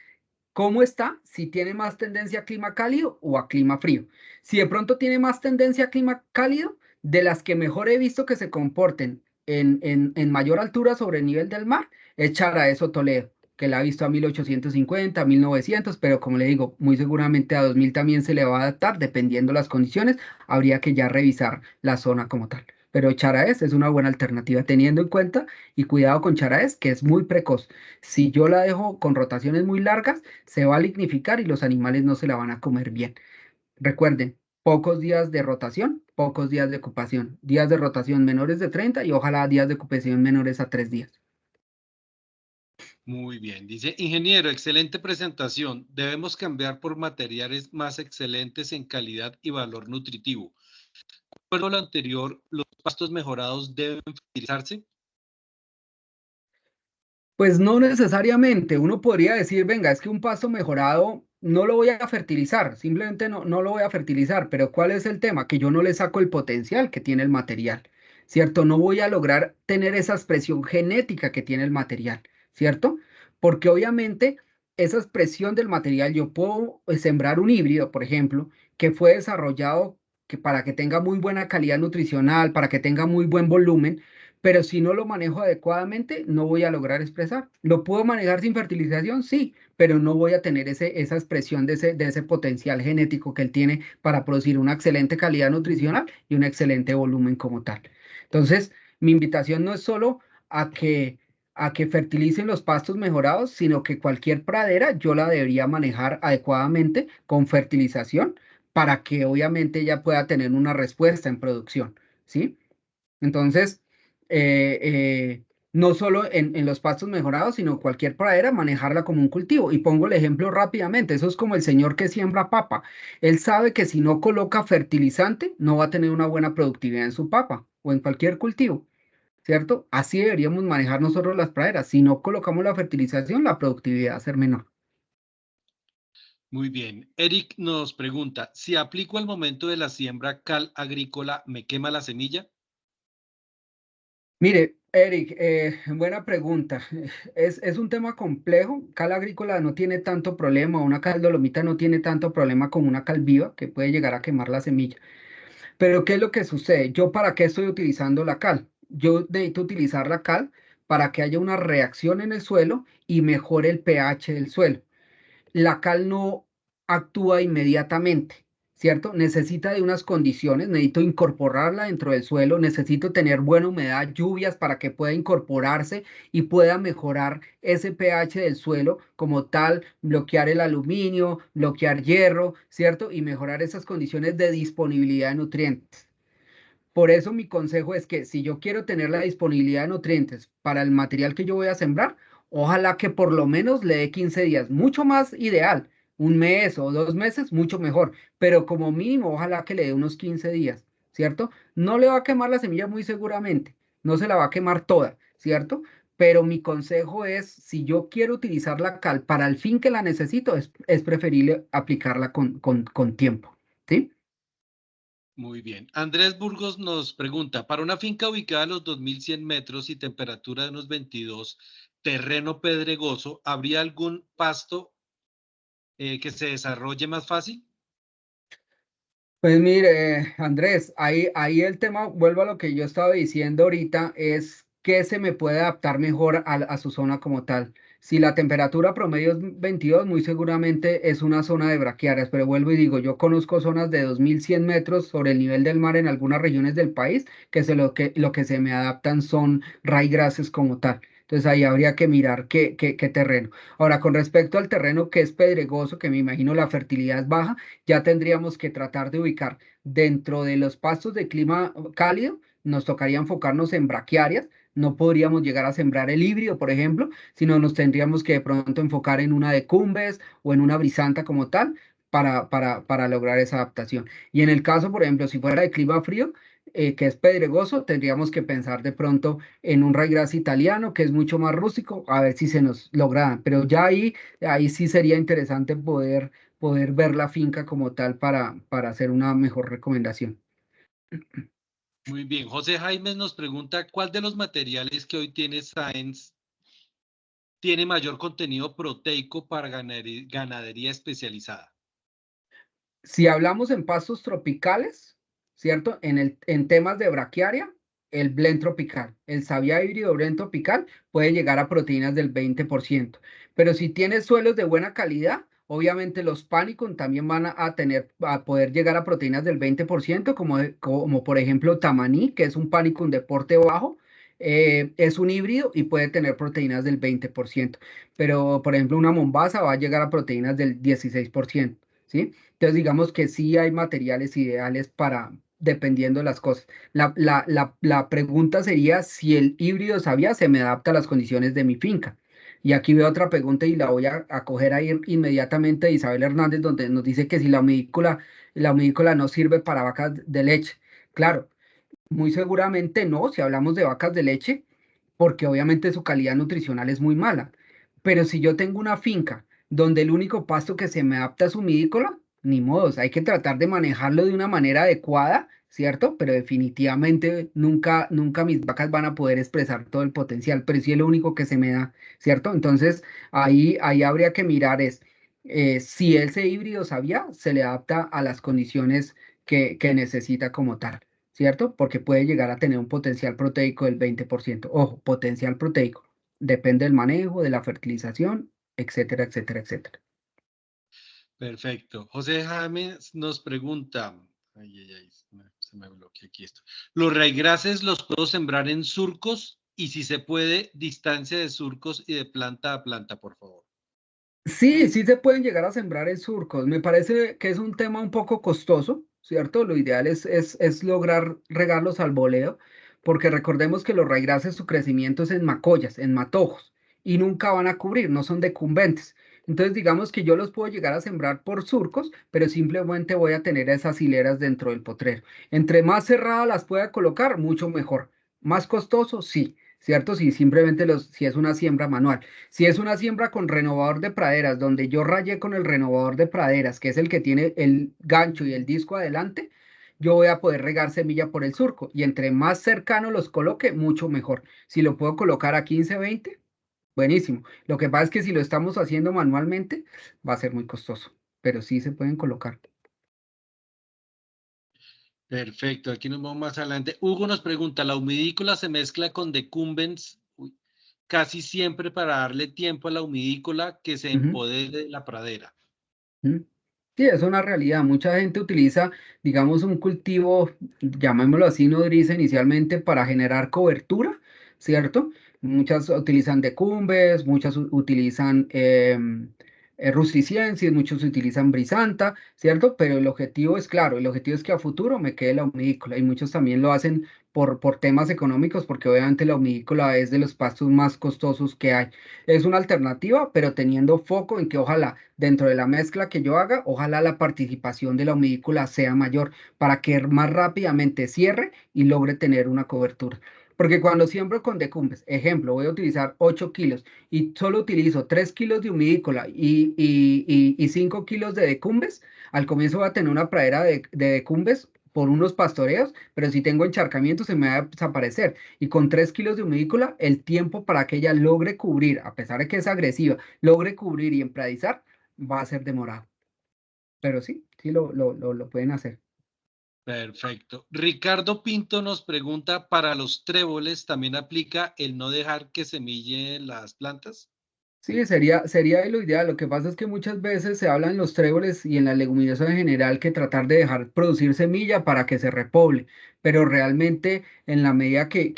cómo está, si tiene más tendencia a clima cálido o a clima frío. Si de pronto tiene más tendencia a clima cálido, de las que mejor he visto que se comporten en mayor altura sobre el nivel del mar, es Charaes o Toledo, que la ha visto a 1850, 1900, pero como le digo, muy seguramente a 2000 también se le va a adaptar, dependiendo las condiciones, habría que ya revisar la zona como tal. Pero Charaes es una buena alternativa, teniendo en cuenta y cuidado con Charaes, que es muy precoz. Si yo la dejo con rotaciones muy largas, se va a lignificar y los animales no se la van a comer bien. Recuerden, pocos días de rotación, pocos días de ocupación. Días de rotación menores de 30 y ojalá días de ocupación menores a 3 días. Muy bien. Dice, ingeniero, excelente presentación. Debemos cambiar por materiales más excelentes en calidad y valor nutritivo. Pero lo anterior, ¿los pastos mejorados deben fertilizarse? Pues no necesariamente. Uno podría decir, venga, es que un pasto mejorado no lo voy a fertilizar, simplemente no lo voy a fertilizar, pero ¿cuál es el tema? Que yo no le saco el potencial que tiene el material, ¿cierto? No voy a lograr tener esa expresión genética que tiene el material, ¿cierto? Porque obviamente esa expresión del material, yo puedo sembrar un híbrido, por ejemplo, que fue desarrollado para que tenga muy buena calidad nutricional, para que tenga muy buen volumen, pero si no lo manejo adecuadamente, no voy a lograr expresar. ¿Lo puedo manejar sin fertilización? Sí, pero no voy a tener esa expresión de ese potencial genético que él tiene para producir una excelente calidad nutricional y un excelente volumen como tal. Entonces, mi invitación no es solo a que fertilicen los pastos mejorados, sino que cualquier pradera yo la debería manejar adecuadamente con fertilización para que obviamente ella pueda tener una respuesta en producción, ¿sí? Entonces, eh, eh, no solo en los pastos mejorados, sino cualquier pradera, manejarla como un cultivo. Y pongo el ejemplo rápidamente, eso es como el señor que siembra papa. Él sabe que si no coloca fertilizante, no va a tener una buena productividad en su papa o en cualquier cultivo, ¿cierto? Así deberíamos manejar nosotros las praderas. Si no colocamos la fertilización, la productividad va a ser menor. Muy bien. Eric nos pregunta, si aplico al momento de la siembra cal agrícola, ¿me quema la semilla? Mire, Eric, buena pregunta. Es un tema complejo. Cal agrícola no tiene tanto problema, una cal dolomita no tiene tanto problema como una cal viva que puede llegar a quemar la semilla. Pero ¿qué es lo que sucede? ¿Yo para qué estoy utilizando la cal? Yo necesito utilizar la cal para que haya una reacción en el suelo y mejore el pH del suelo. La cal no actúa inmediatamente, ¿cierto? Necesita de unas condiciones, necesito incorporarla dentro del suelo, necesito tener buena humedad, lluvias para que pueda incorporarse y pueda mejorar ese pH del suelo como tal, bloquear el aluminio, bloquear hierro, ¿cierto? Y mejorar esas condiciones de disponibilidad de nutrientes. Por eso mi consejo es que si yo quiero tener la disponibilidad de nutrientes para el material que yo voy a sembrar, ojalá que por lo menos le dé 15 días, mucho más ideal, un mes o 2 meses, mucho mejor, pero como mínimo, ojalá que le dé unos 15 días, ¿cierto? No le va a quemar la semilla muy seguramente, no se la va a quemar toda, ¿cierto? Pero mi consejo es, si yo quiero utilizar la cal para el fin que la necesito, es preferible aplicarla con tiempo, ¿sí? Muy bien. Andrés Burgos nos pregunta, para una finca ubicada a los 2100 metros y temperatura de unos 22, terreno pedregoso, ¿habría algún pasto que se desarrolle más fácil? Pues mire, Andrés, ahí el tema, vuelvo a lo que yo estaba diciendo ahorita, es que se me puede adaptar mejor a su zona como tal. Si la temperatura promedio es 22, muy seguramente es una zona de braquiarias, pero vuelvo y digo, yo conozco zonas de 2100 metros sobre el nivel del mar en algunas regiones del país, lo que se me adaptan son raigrases como tal. Entonces ahí habría que mirar qué terreno. Ahora, con respecto al terreno que es pedregoso, que me imagino la fertilidad es baja, ya tendríamos que tratar de ubicar dentro de los pastos de clima cálido, nos tocaría enfocarnos en braquiarias, no podríamos llegar a sembrar el híbrido, por ejemplo, sino nos tendríamos que de pronto enfocar en una de cumbres o en una brisanta como tal para lograr esa adaptación. Y en el caso, por ejemplo, si fuera de clima frío, que es pedregoso, tendríamos que pensar de pronto en un ryegrass italiano, que es mucho más rústico, a ver si se nos logra. Pero ya ahí sí sería interesante poder ver la finca como tal para hacer una mejor recomendación. Muy bien. José Jaime nos pregunta, ¿cuál de los materiales que hoy tiene Science tiene mayor contenido proteico para ganadería especializada? Si hablamos en pastos tropicales, ¿cierto? En temas de braquiaria, el blend tropical, el Savia híbrido blend tropical puede llegar a proteínas del 20%. Pero si tienes suelos de buena calidad, obviamente los Panicum también van a poder llegar a proteínas del 20%, como por ejemplo Tamaní, que es un Panicum de porte bajo, es un híbrido y puede tener proteínas del 20%. Pero por ejemplo una Mombasa va a llegar a proteínas del 16%, ¿sí? Entonces, digamos que sí hay materiales ideales para, dependiendo de las cosas. La pregunta sería si el híbrido Savia se me adapta a las condiciones de mi finca. Y aquí veo otra pregunta y la voy a coger ahí inmediatamente de Isabel Hernández, donde nos dice que si la humícola no sirve para vacas de leche. Claro, muy seguramente no, si hablamos de vacas de leche, porque obviamente su calidad nutricional es muy mala. Pero si yo tengo una finca donde el único pasto que se me adapta es humícola, ni modos, hay que tratar de manejarlo de una manera adecuada, ¿cierto? Pero definitivamente nunca mis vacas van a poder expresar todo el potencial, pero sí es lo único que se me da, ¿cierto? Entonces ahí habría que mirar si ese híbrido Savia se le adapta a las condiciones que necesita como tal. ¿Cierto? Porque puede llegar a tener un potencial proteico del 20%. Ojo, potencial proteico. Depende del manejo, de la fertilización, etcétera, etcétera, etcétera. Perfecto. José James nos pregunta, se me bloqueó aquí esto. ¿Los raigrases los puedo sembrar en surcos? Y si se puede, distancia de surcos y de planta a planta, por favor. Sí, sí se pueden llegar a sembrar en surcos. Me parece que es un tema un poco costoso, ¿cierto? Lo ideal es lograr regarlos al voleo, porque recordemos que los raigrases su crecimiento es en macollas, en matojos, y nunca van a cubrir, no son decumbentes. Entonces, digamos que yo los puedo llegar a sembrar por surcos, pero simplemente voy a tener esas hileras dentro del potrero. Entre más cerradas las pueda colocar, mucho mejor. Más costoso, sí, ¿cierto? Si es una siembra manual. Si es una siembra con renovador de praderas, donde yo rayé con el renovador de praderas, que es el que tiene el gancho y el disco adelante, yo voy a poder regar semilla por el surco. Y entre más cercano los coloque, mucho mejor. Si lo puedo colocar a 15, 20, buenísimo. Lo que pasa es que si lo estamos haciendo manualmente, va a ser muy costoso, pero sí se pueden colocar. Perfecto, aquí nos vamos más adelante. Hugo nos pregunta, ¿la humidícola se mezcla con decumbens casi siempre para darle tiempo a la humidícola que se Ujú, empodere de la pradera? ujú. Sí, es una realidad. Mucha gente utiliza, digamos, un cultivo, llamémoslo así, nodriza inicialmente para generar cobertura, ¿cierto? Muchas utilizan decumbes, muchas utilizan rusticensis, muchos utilizan brisanta, ¿cierto? Pero el objetivo es claro, el objetivo es que a futuro me quede la humícola y muchos también lo hacen por temas económicos, porque obviamente la humícola es de los pastos más costosos que hay. Es una alternativa, pero teniendo foco en que ojalá dentro de la mezcla que yo haga, ojalá la participación de la humícola sea mayor para que más rápidamente cierre y logre tener una cobertura. Porque cuando siembro con decumbes, ejemplo, voy a utilizar 8 kilos y solo utilizo 3 kilos de humícola y 5 kilos de decumbes, al comienzo voy a tener una pradera de decumbes por unos pastoreos, pero si tengo encharcamiento se me va a desaparecer. Y con 3 kilos de humícola, el tiempo para que ella logre cubrir, a pesar de que es agresiva, logre cubrir y empradizar, va a ser demorado. Pero sí, sí lo pueden hacer. Perfecto. Ricardo Pinto nos pregunta, ¿para los tréboles también aplica el no dejar que semillen las plantas? Sí, sería lo ideal. Lo que pasa es que muchas veces se habla en los tréboles y en la leguminosa en general que tratar de dejar producir semilla para que se repoble, pero realmente en la medida que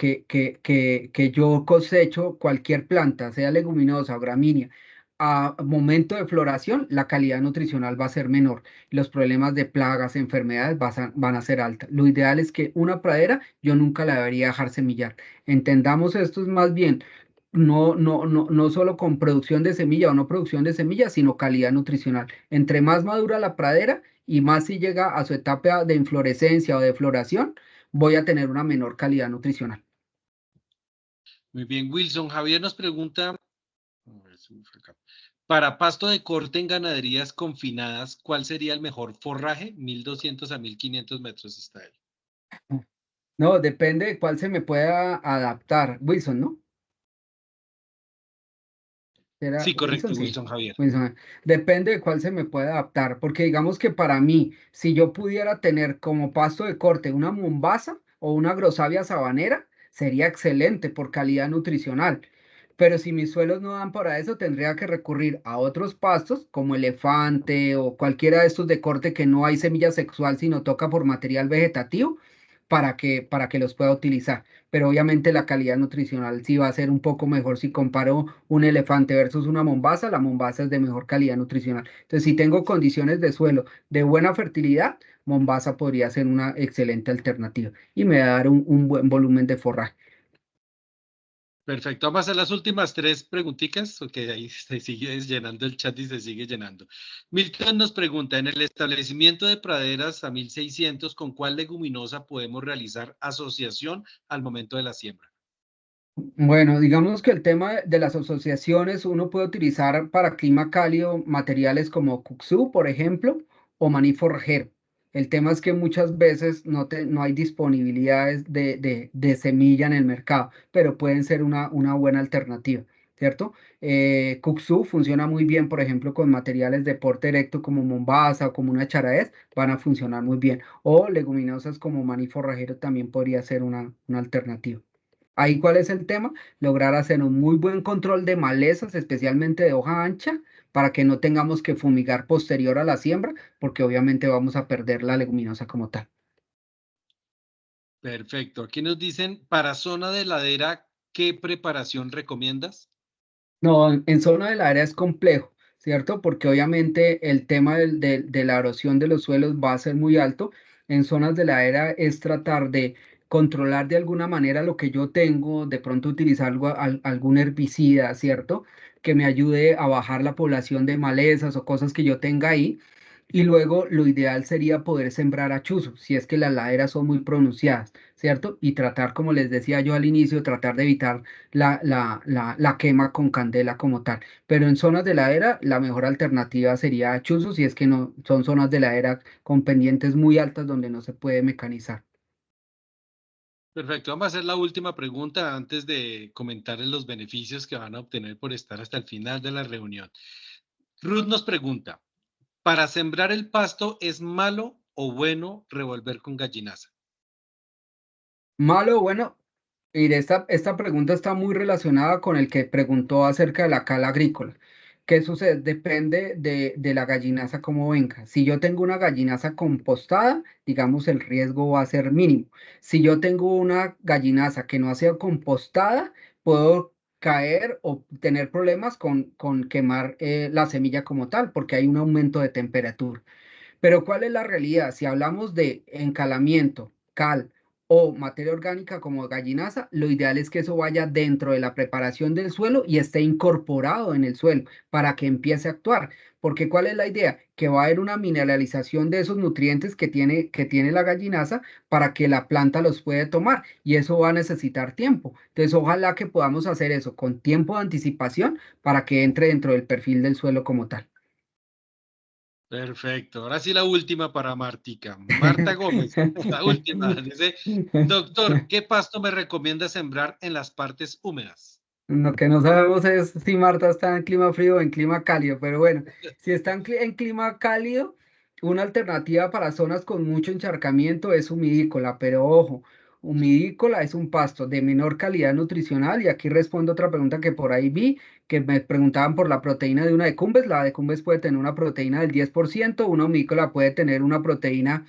yo cosecho cualquier planta, sea leguminosa o gramínea, a momento de floración, la calidad nutricional va a ser menor. Los problemas de plagas, enfermedades van a ser altas. Lo ideal es que una pradera yo nunca la debería dejar semillar. Entendamos esto es más bien no solo con producción de semilla o no producción de semilla, sino calidad nutricional. Entre más madura la pradera y más si llega a su etapa de inflorescencia o de floración, voy a tener una menor calidad nutricional. Muy bien, Wilson. Javier nos pregunta, a ver, se me fue acá. Para pasto de corte en ganaderías confinadas, ¿cuál sería el mejor forraje? 1200 a 1500 metros está él. No, depende de cuál se me pueda adaptar. Wilson, ¿no? ¿Era Sí, Wilson? correcto, Sí. Wilson Javier. Wilson. Depende de cuál se me pueda adaptar, porque digamos que para mí, si yo pudiera tener como pasto de corte una mombasa o una grosavia sabanera, sería excelente por calidad nutricional. Pero si mis suelos no dan para eso, tendría que recurrir a otros pastos como elefante o cualquiera de estos de corte que no hay semilla sexual, sino toca por material vegetativo para que los pueda utilizar, pero obviamente la calidad nutricional sí va a ser un poco mejor si comparo un elefante versus una mombasa, la mombasa es de mejor calidad nutricional. Entonces, si tengo condiciones de suelo de buena fertilidad, mombasa podría ser una excelente alternativa y me va a dar un buen volumen de forraje. Perfecto. Vamos a hacer las últimas tres preguntitas, porque ahí se sigue llenando el chat y se sigue llenando. Milton nos pregunta, en el establecimiento de praderas a 1600, ¿con cuál leguminosa podemos realizar asociación al momento de la siembra? Bueno, digamos que el tema de las asociaciones, uno puede utilizar para clima cálido materiales como Kuxu, por ejemplo, o maní forrajero. El tema es que muchas veces no hay disponibilidades de semilla en el mercado, pero pueden ser una buena alternativa, ¿cierto? Kuxu funciona muy bien, por ejemplo, con materiales de porte erecto como Mombasa o como una Charaes, van a funcionar muy bien. O leguminosas como maní forrajero también podría ser una alternativa. Ahí, ¿cuál es el tema? Lograr hacer un muy buen control de malezas, especialmente de hoja ancha, para que no tengamos que fumigar posterior a la siembra, porque obviamente vamos a perder la leguminosa como tal. Perfecto. Aquí nos dicen, para zona de ladera, ¿qué preparación recomiendas? No, en zona del área es complejo, ¿cierto? Porque obviamente el tema de la erosión de los suelos va a ser muy alto. En zonas de la era es tratar de controlar de alguna manera lo que yo tengo, de pronto utilizar algún herbicida, ¿cierto? Que me ayude a bajar la población de malezas o cosas que yo tenga ahí. Y luego lo ideal sería poder sembrar a chuzo, si es que las laderas son muy pronunciadas, ¿cierto? Y tratar, como les decía yo al inicio, tratar de evitar la quema con candela como tal. Pero en zonas de ladera, la mejor alternativa sería chuzos, si es que no son zonas de ladera con pendientes muy altas donde no se puede mecanizar. Perfecto. Vamos a hacer la última pregunta antes de comentarles los beneficios que van a obtener por estar hasta el final de la reunión. Ruth nos pregunta, ¿para sembrar el pasto es malo o bueno revolver con gallinaza? Malo, bueno, mire, esta pregunta está muy relacionada con el que preguntó acerca de la cala agrícola. ¿Qué sucede? Depende de la gallinaza como venga. Si yo tengo una gallinaza compostada, digamos, el riesgo va a ser mínimo. Si yo tengo una gallinaza que no ha sido compostada, puedo caer o tener problemas con quemar la semilla como tal, porque hay un aumento de temperatura. Pero ¿cuál es la realidad? Si hablamos de encalamiento, cal o materia orgánica como gallinaza, lo ideal es que eso vaya dentro de la preparación del suelo y esté incorporado en el suelo para que empiece a actuar. Porque ¿cuál es la idea? Que va a haber una mineralización de esos nutrientes que tiene la gallinaza para que la planta los pueda tomar y eso va a necesitar tiempo. Entonces, ojalá que podamos hacer eso con tiempo de anticipación para que entre dentro del perfil del suelo como tal. Perfecto. Ahora sí la última para Martica. Marta Gómez, la última. Dice, doctor, ¿qué pasto me recomienda sembrar en las partes húmedas? Lo que no sabemos es si Marta está en clima frío o en clima cálido, pero bueno, si está en clima cálido, una alternativa para zonas con mucho encharcamiento es humidícola, pero ojo, humidícola es un pasto de menor calidad nutricional y aquí respondo otra pregunta que por ahí vi, que me preguntaban por la proteína de una decumbes. La decumbes puede tener una proteína del 10%, una humidícola puede tener una proteína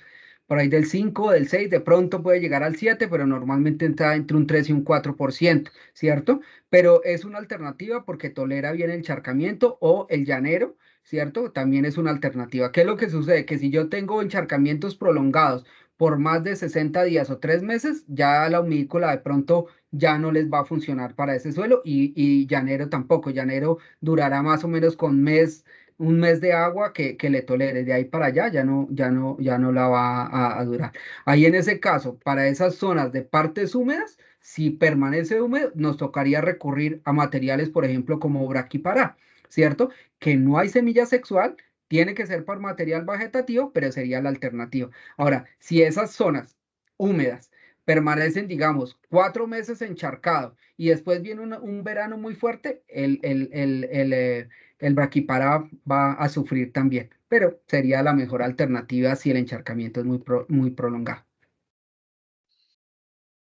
por ahí del 5, del 6, de pronto puede llegar al 7, pero normalmente está entre un 3 y un 4%, ¿cierto? Pero es una alternativa porque tolera bien el encharcamiento o el llanero, ¿cierto? También es una alternativa. ¿Qué es lo que sucede? Que si yo tengo encharcamientos prolongados por más de 60 días o 3 meses, ya la humícola de pronto ya no les va a funcionar para ese suelo y llanero tampoco. Llanero durará más o menos con un mes de agua que le tolere. De ahí para allá ya no la va a durar. Ahí en ese caso, para esas zonas de partes húmedas, si permanece húmedo, nos tocaría recurrir a materiales, por ejemplo, como braquipará, ¿cierto? Que no hay semilla sexual, tiene que ser por material vegetativo, pero sería la alternativa. Ahora, si esas zonas húmedas permanecen, digamos, 4 meses encharcado y después viene un verano muy fuerte, el Braquipará va a sufrir también, pero sería la mejor alternativa si el encharcamiento es muy prolongado.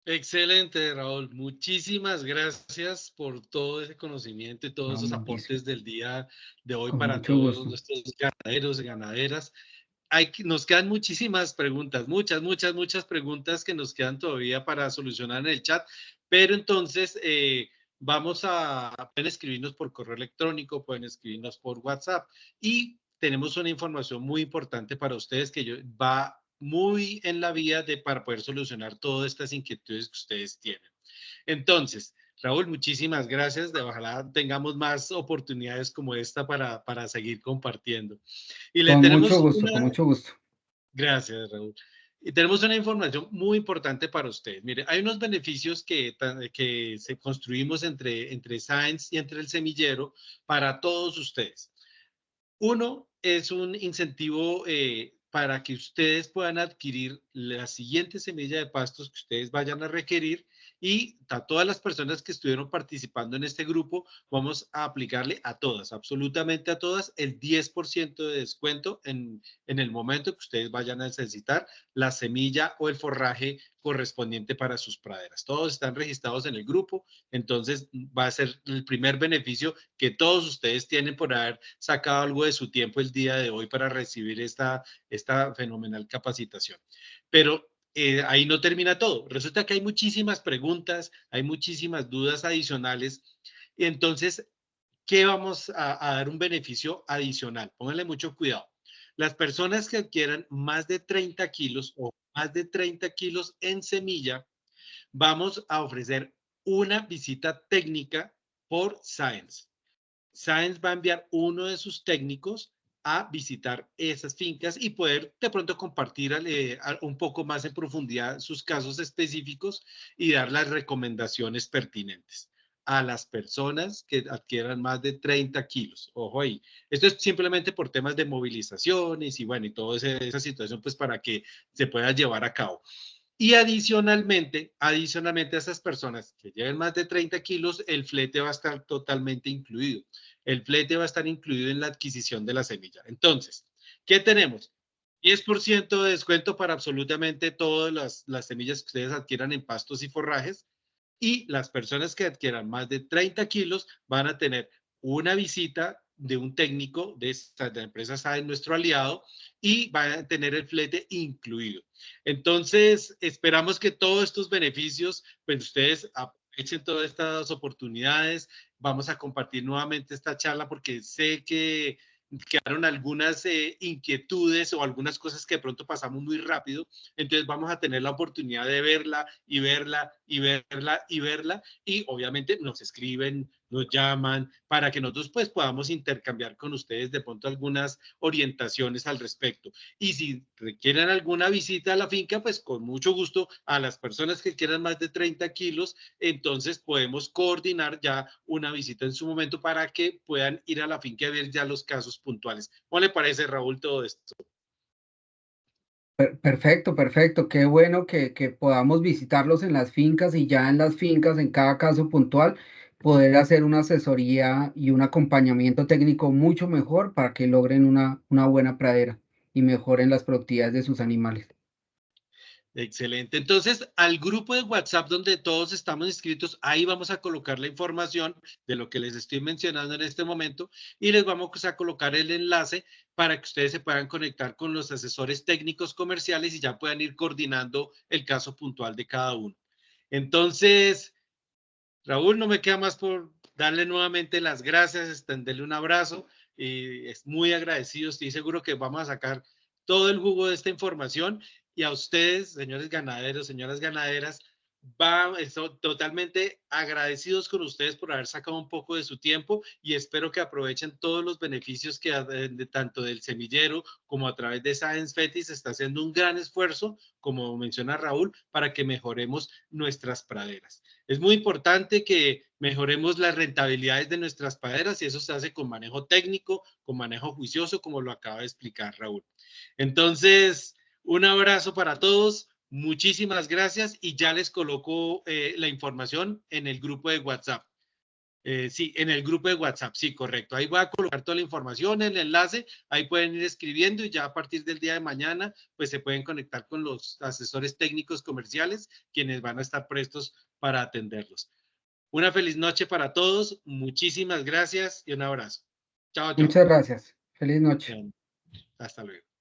Excelente, Raúl. Muchísimas gracias por todo ese conocimiento y todos No, esos Mauricio, aportes del día de hoy con para mucho todos gusto. nuestros ganaderos y ganaderas. Nos quedan muchísimas preguntas, muchas preguntas que nos quedan todavía para solucionar en el chat, pero entonces pueden escribirnos por correo electrónico, pueden escribirnos por WhatsApp y tenemos una información muy importante para ustedes va muy en la vía para poder solucionar todas estas inquietudes que ustedes tienen. Entonces, Raúl, muchísimas gracias. Ojalá tengamos más oportunidades como esta para seguir compartiendo. Y le Con mucho tenemos gusto, una, con mucho gusto. gracias, Raúl. Y tenemos una información muy importante para ustedes. Mire, hay unos beneficios que se construimos entre Science y entre el semillero para todos ustedes. Uno es un incentivo para que ustedes puedan adquirir la siguiente semilla de pastos que ustedes vayan a requerir y a todas las personas que estuvieron participando en este grupo, vamos a aplicarle a todas, absolutamente a todas, el 10% de descuento en el momento que ustedes vayan a necesitar la semilla o el forraje correspondiente para sus praderas. Todos están registrados en el grupo, entonces va a ser el primer beneficio que todos ustedes tienen por haber sacado algo de su tiempo el día de hoy para recibir esta fenomenal capacitación. Pero ahí no termina todo. Resulta que hay muchísimas preguntas, hay muchísimas dudas adicionales. Y entonces, ¿qué vamos a dar un beneficio adicional? Pónganle mucho cuidado. Las personas que adquieran más de 30 kilos o más de 30 kilos en semilla, vamos a ofrecer una visita técnica por Science. Science va a enviar uno de sus técnicos a visitar esas fincas y poder de pronto compartir un poco más en profundidad sus casos específicos y dar las recomendaciones pertinentes a las personas que adquieran más de 30 kilos. Ojo ahí. Esto es simplemente por temas de movilizaciones y bueno, y toda esa situación pues para que se pueda llevar a cabo. Y adicionalmente a esas personas que lleven más de 30 kilos, el flete va a estar totalmente incluido. El flete va a estar incluido en la adquisición de la semilla. Entonces, ¿qué tenemos? 10% de descuento para absolutamente todas las semillas que ustedes adquieran en pastos y forrajes. Y las personas que adquieran más de 30 kilos van a tener una visita de un técnico de la empresa SAE, nuestro aliado, y van a tener el flete incluido. Entonces, esperamos que todos estos beneficios, pues ustedes aprovechen todas estas oportunidades. Vamos a compartir nuevamente esta charla porque sé que quedaron algunas inquietudes o algunas cosas que de pronto pasamos muy rápido. Entonces vamos a tener la oportunidad de verla y verla y verla y verla y obviamente nos escriben, nos llaman para que nosotros pues podamos intercambiar con ustedes de pronto algunas orientaciones al respecto. Y si requieren alguna visita a la finca, pues con mucho gusto a las personas que quieran más de 30 kilos, entonces podemos coordinar ya una visita en su momento para que puedan ir a la finca y ver ya los casos puntuales. ¿Cómo le parece, Raúl, todo esto? Perfecto, perfecto. Qué bueno que podamos visitarlos en las fincas y ya en las fincas, en cada caso puntual, poder hacer una asesoría y un acompañamiento técnico mucho mejor para que logren una buena pradera y mejoren las productividades de sus animales. Excelente. Entonces, al grupo de WhatsApp donde todos estamos inscritos, ahí vamos a colocar la información de lo que les estoy mencionando en este momento y les vamos a colocar el enlace para que ustedes se puedan conectar con los asesores técnicos comerciales y ya puedan ir coordinando el caso puntual de cada uno. Entonces, Raúl, no me queda más por darle nuevamente las gracias, extenderle un abrazo y es muy agradecido. Estoy seguro que vamos a sacar todo el jugo de esta información y a ustedes, señores ganaderos, señoras ganaderas, estoy totalmente agradecidos con ustedes por haber sacado un poco de su tiempo y espero que aprovechen todos los beneficios que tanto del semillero como a través de Science Fetis está haciendo un gran esfuerzo, como menciona Raúl, para que mejoremos nuestras praderas. Es muy importante que mejoremos las rentabilidades de nuestras praderas y eso se hace con manejo técnico, con manejo juicioso, como lo acaba de explicar Raúl. Entonces, un abrazo para todos. Muchísimas gracias y ya les coloco la información en el grupo de WhatsApp. Sí, en el grupo de WhatsApp, sí, correcto. Ahí voy a colocar toda la información, el enlace, ahí pueden ir escribiendo y ya a partir del día de mañana, pues se pueden conectar con los asesores técnicos comerciales, quienes van a estar prestos para atenderlos. Una feliz noche para todos, muchísimas gracias y un abrazo. Chao, chao. Muchas gracias. Feliz noche. Bien, hasta luego.